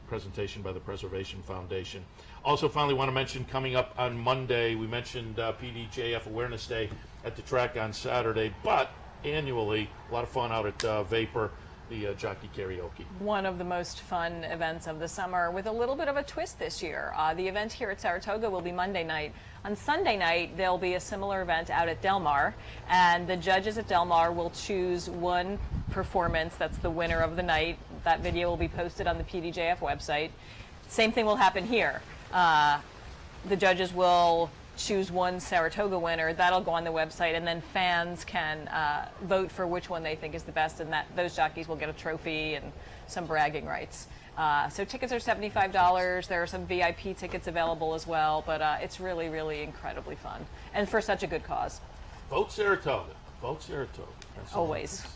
presentation by the Preservation Foundation. Also, finally, want to mention coming up on Monday, we mentioned PDJF Awareness Day at the track on Saturday, but annually, a lot of fun out at Vapor. The jockey karaoke. One of the most fun events of the summer, with a little bit of a twist this year. The event here at Saratoga will be Monday night. On Sunday night, there'll be a similar event out at Del Mar, and the judges at Del Mar will choose one performance that's the winner of the night. That video will be posted on the PDJF website. Same thing will happen here. The judges will choose one Saratoga winner. That'll go on the website, and then fans can vote for which one they think is the best, and those jockeys will get a trophy and some bragging rights. So tickets are $75. There are some VIP tickets available as well, but it's really, really incredibly fun, and for such a good cause. Vote Saratoga. Vote Saratoga. Always.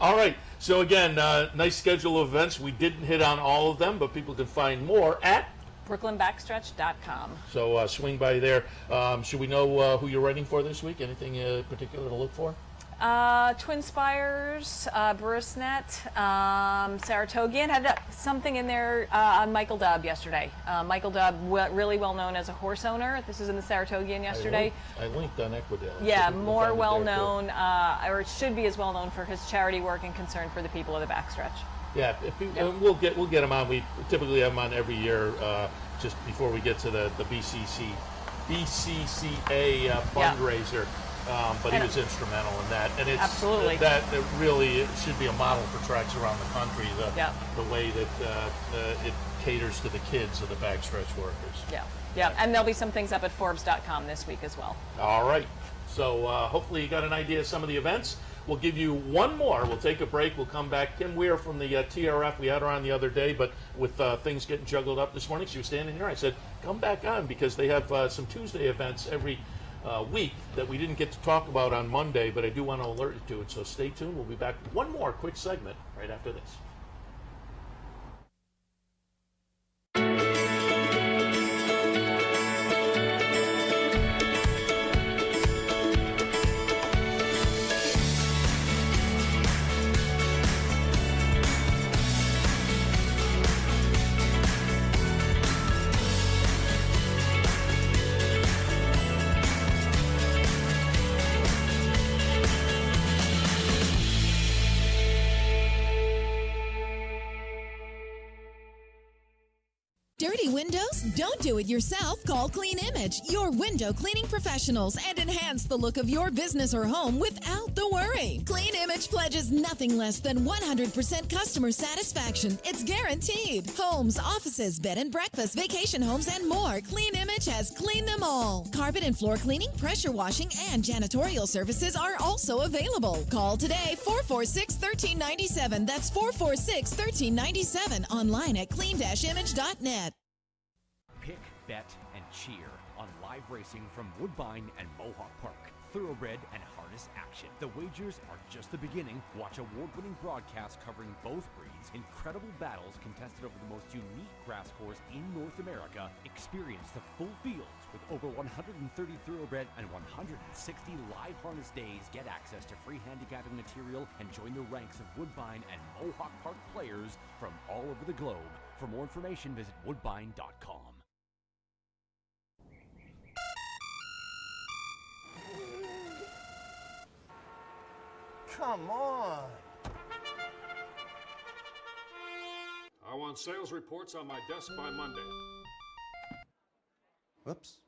All right. So again, nice schedule of events. We didn't hit on all of them, but people can find more at BrooklynBackstretch.com. So swing by there. Should we know who you're writing for this week? Anything particular to look for? Twin Spires, Brewsnet, Saratogian. Had something in there on Michael Dubb yesterday. Michael Dubb, really well known as a horse owner. This is in the Saratogian yesterday. I linked on Equidale. Yeah, more well known, or it should be as well known for his charity work and concern for the people of the backstretch. Yeah, we'll get him on. We typically have him on every year, just before we get to the BCCA fundraiser. But he was instrumental in that, and it's absolutely that really should be a model for tracks around the country. The way that it caters to the kids of the backstretch workers. Yeah, and there'll be some things up at Forbes.com this week as well. All right, so hopefully you got an idea of some of the events. We'll give you one more. We'll take a break. We'll come back. Kim Weir from the TRF. We had her on the other day, but with things getting juggled up this morning, she was standing here. I said, come back on, because they have some Tuesday events every week that we didn't get to talk about on Monday, but I do want to alert you to it. So stay tuned. We'll be back with one more quick segment right after this. Dirty windows? Don't do it yourself. Call Clean Image, your window cleaning professionals, and enhance the look of your business or home without the worry. Clean Image pledges nothing less than 100% customer satisfaction. It's guaranteed. Homes, offices, bed and breakfast, vacation homes, and more. Clean Image has cleaned them all. Carpet and floor cleaning, pressure washing, and janitorial services are also available. Call today, 446-1397. That's 446-1397. Online at clean-image.net. Pick, bet, and cheer on live racing from Woodbine and Mohawk Park. Thoroughbred and harness action. The wagers are just the beginning. Watch award-winning broadcasts covering both breeds, incredible battles contested over the most unique grass course in North America. Experience the full fields with over 130 thoroughbred and 160 live harness days. Get access to free handicapping material and join the ranks of Woodbine and Mohawk Park players from all over the globe. For more information, visit woodbine.com. Come on. I want sales reports on my desk by Monday. Whoops.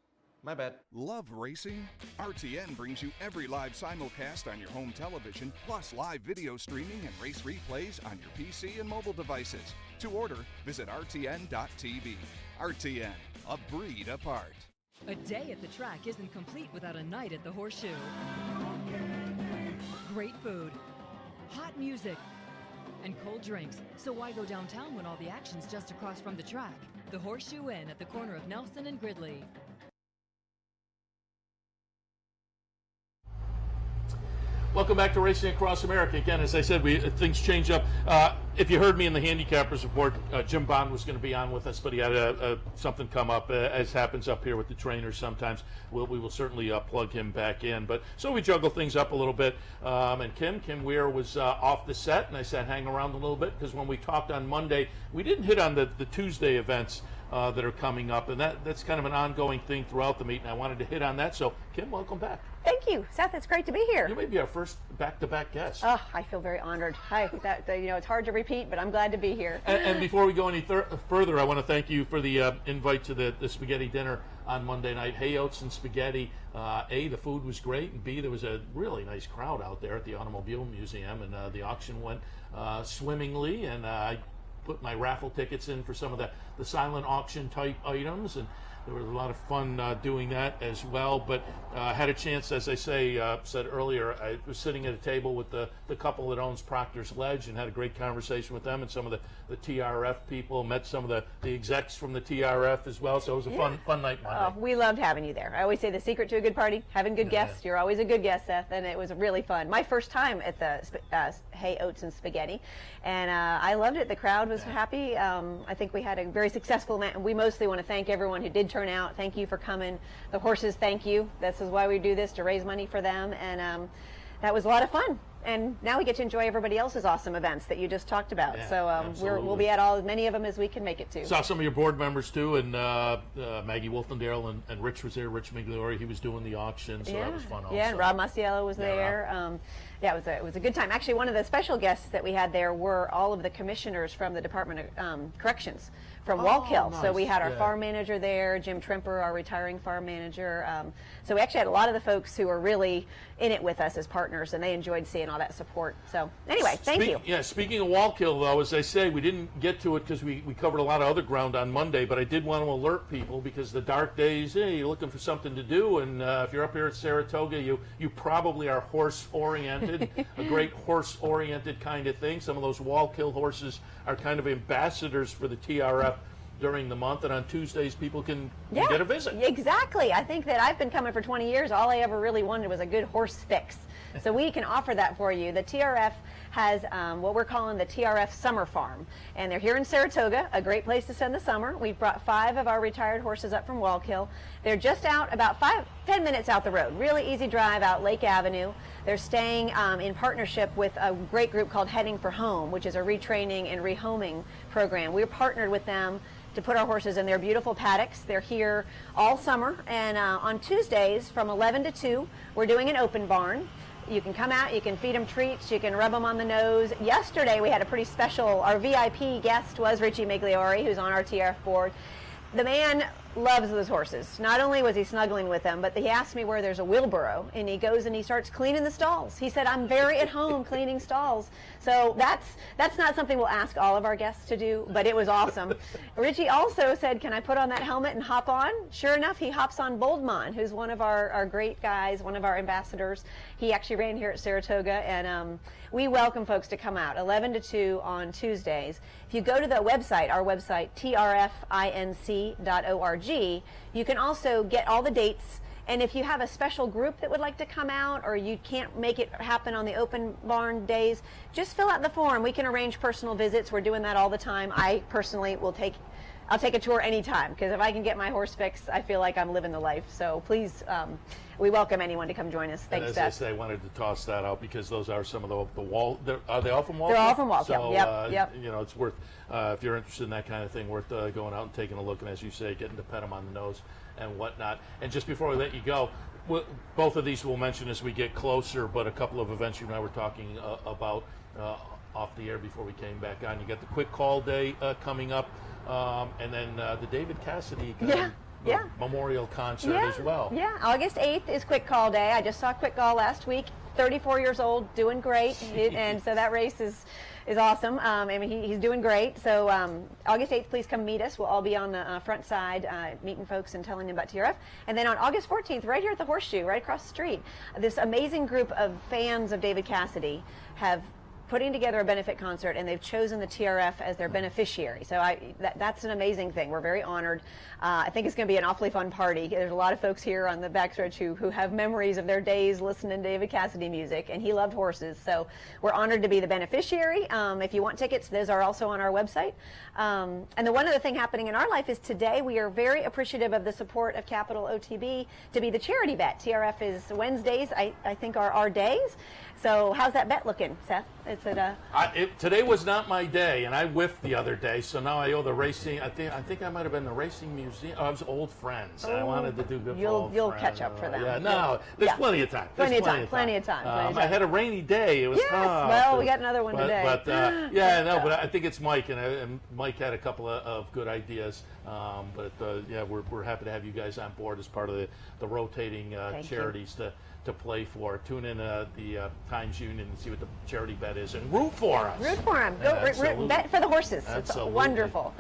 My bad. Love racing? RTN brings you every live simulcast on your home television, plus live video streaming and race replays on your PC and mobile devices. To order, visit rtn.tv. RTN, a breed apart. A day at the track isn't complete without a night at the Horseshoe. Great food, hot music, and cold drinks. So why go downtown when all the action's just across from the track? The Horseshoe Inn at the corner of Nelson and Gridley. Welcome back to Racing Across America. Again, as I said, things change up. If you heard me in the handicappers report, Jim Bond was going to be on with us, but he had something come up, as happens up here with the trainers sometimes. We will certainly plug him back in. But so we juggle things up a little bit. And Kim Weir was off the set, and I said hang around a little bit because when we talked on Monday, we didn't hit on the Tuesday events that are coming up, and that's kind of an ongoing thing throughout the meet, and I wanted to hit on that. So, Kim, welcome back. Thank you, Seth. It's great to be here. You may be our first back-to-back guest. Oh, I feel very honored. Hi, it's hard to repeat, but I'm glad to be here. And before we go any further, I want to thank you for the invite to the spaghetti dinner on Monday night. Hay Oats and spaghetti. A, the food was great, and B, there was a really nice crowd out there at the Automobile Museum, and the auction went swimmingly, and I put my raffle tickets in for some of the silent auction type items, and there was a lot of fun doing that as well. But I had a chance, as I said earlier, I was sitting at a table with the couple that owns Proctor's Ledge and had a great conversation with them and some of the TRF people, met some of the execs from the TRF as well. So it was a fun night Monday. Oh, we loved having you there. I always say the secret to a good party, having good guests. You're always a good guest, Seth, and it was really fun. My first time at the Hay Oats and Spaghetti, and I loved it. The crowd was happy. I think we had a very successful night, and we mostly want to thank everyone who did turn out. Thank you for coming. The horses, thank you. This is why we do this, to raise money for them, and that was a lot of fun. And now we get to enjoy everybody else's awesome events that you just talked about. Yeah, so we'll be at as many of them as we can make it to. Saw some of your board members too, and Maggie Wolfendale and Rich was there. Rich Migliore, he was doing the auction, so that was fun also. Yeah, and Rob Masiello was there. It was a good time. Actually, one of the special guests that we had there were all of the commissioners from the Department of Corrections from Wallkill. Nice. So we had our farm manager there, Jim Trimper, our retiring farm manager. So we actually had a lot of the folks who were really in it with us as partners, and they enjoyed seeing all that support. So anyway, thank you. Yeah, speaking of Wallkill, though, as I say, we didn't get to it because we covered a lot of other ground on Monday, but I did want to alert people because the dark days, you're looking for something to do, and if you're up here at Saratoga, you probably are horse-oriented, a great horse-oriented kind of thing. Some of those Wallkill horses are kind of ambassadors for the TRF during the month, and on Tuesdays people can get a visit. Exactly. I think that I've been coming for 20 years. All I ever really wanted was a good horse fix. So we can offer that for you. The TRF has what we're calling the TRF Summer Farm, and they're here in Saratoga, a great place to spend the summer. We've brought 5 of our retired horses up from Wallkill. They're just out about 10 minutes out the road. Really easy drive out Lake Avenue. They're staying in partnership with a great group called Heading for Home, which is a retraining and rehoming program. We're partnered with them to put our horses in their beautiful paddocks. They're here all summer, and on Tuesdays from 11 to 2, we're doing an open barn. You can come out, you can feed them treats, you can rub them on the nose. Yesterday we had a pretty special, our VIP guest was Richie Migliore, who's on our TRF board. The man loves those horses. Not only was he snuggling with them, but he asked me where there's a wheelbarrow, and he goes and he starts cleaning the stalls. He said, I'm very at home cleaning stalls. So that's not something we'll ask all of our guests to do, but it was awesome. Richie also said, can I put on that helmet and hop on? Sure enough, he hops on Boldmon, who's one of our great guys, one of our ambassadors. He actually ran here at Saratoga, and we welcome folks to come out 11 to 2 on Tuesdays. If you go to the website, our website, trfinc.org, you can also get all the dates. And if you have a special group that would like to come out, or you can't make it happen on the open barn days, just fill out the form. We can arrange personal visits. We're doing that all the time. I personally I'll take a tour anytime, because if I can get my horse fixed, I feel like I'm living the life. So please, we welcome anyone to come join us. Thanks, and Seth. as I say, I wanted to toss that out because those are some of the wall. Are they all from Waltham? They're all from Waltham. So, Yep. You know, it's worth, if you're interested in that kind of thing, worth going out and taking a look, and as you say, getting to pet them on the nose and whatnot. And just before we let you go, both of these we'll mention as we get closer, but a couple of events you and I were talking about off the air before we came back on. You got the Quick Call Day coming up, and then the David Cassidy Memorial Concert as well. Yeah, August 8th is Quick Call Day. I just saw Quick Call last week. 34 years old, doing great, and so that race is awesome. I mean, he's doing great. So August 8th, please come meet us. We'll all be on the front side meeting folks and telling them about TRF. And then on August 14th, right here at the Horseshoe, right across the street, this amazing group of fans of David Cassidy have putting together a benefit concert, and they've chosen the TRF as their beneficiary. So that's an amazing thing. We're very honored. I think it's going to be an awfully fun party. There's a lot of folks here on the backstretch who have memories of their days listening to David Cassidy music, and he loved horses. So we're honored to be the beneficiary. If you want tickets, those are also on our website. And the one other thing happening in our life is today we are very appreciative of the support of Capital OTB to be the charity bet. TRF is Wednesdays, I think, are our days. So how's that bet looking, Seth? Today was not my day, and I whiffed the other day, so now I owe the racing. I think I might have been the racing museum. I was old friends. I wanted to do good for old You'll friends. catch up for them. Yeah, no, there's plenty of time. Plenty of time. I had a rainy day. It was tough. Well, we got another one today. But but I think it's Mike, and Mike had a couple of good ideas. We're happy to have you guys on board as part of the rotating charities to play for. Tune in the Times Union and see what the charity bet is, and root for us. Root for them. Bet for the horses. Absolutely. It's wonderful.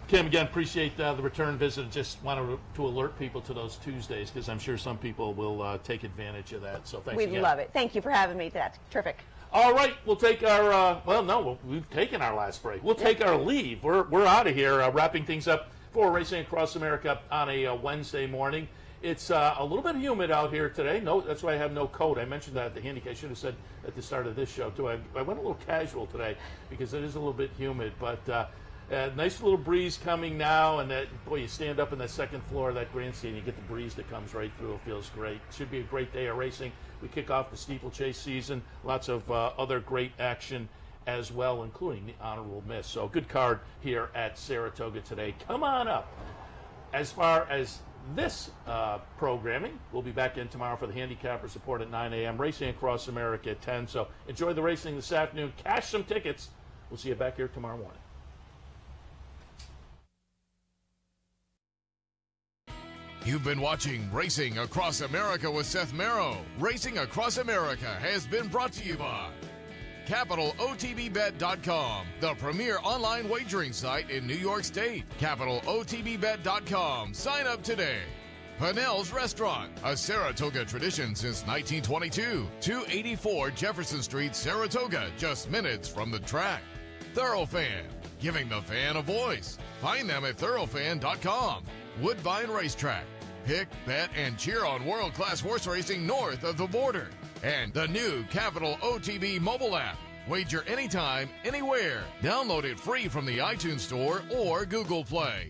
Kim, again, appreciate the return visit. Just wanted to alert people to those Tuesdays, because I'm sure some people will take advantage of that. So thanks again. We love it. Thank you for having me. That's terrific. All right, we'll take our, we've taken our last break. We'll take our leave. We're out of here, wrapping things up for Racing Across America on a Wednesday morning. It's a little bit humid out here today. No, that's why I have no coat. I mentioned that at the handicap. I should have said at the start of this show, too. I went a little casual today because it is a little bit humid. But nice little breeze coming now. And you stand up in the second floor of that grandstand, you get the breeze that comes right through. It feels great. Should be a great day of racing. We kick off the steeplechase season. Lots of other great action as well, including the honorable miss. So good card here at Saratoga today. Come on up. As far as this programming, we'll be back in tomorrow for the handicapper support at 9 a.m. Racing Across America at 10. So enjoy the racing this afternoon. Cash some tickets. We'll see you back here tomorrow morning. You've been watching Racing Across America with Seth Merrow. Racing Across America has been brought to you by CapitalOTBBet.com, the premier online wagering site in New York State. CapitalOTBBet.com. Sign up today. Pinnell's Restaurant, a Saratoga tradition since 1922. 284 Jefferson Street, Saratoga, just minutes from the track. Thoroughfan, giving the fan a voice. Find them at thoroughfan.com. Woodbine Racetrack. Pick, bet, and cheer on world-class horse racing north of the border. And the new Capital OTB mobile app. Wager anytime, anywhere. Download it free from the iTunes Store or Google Play.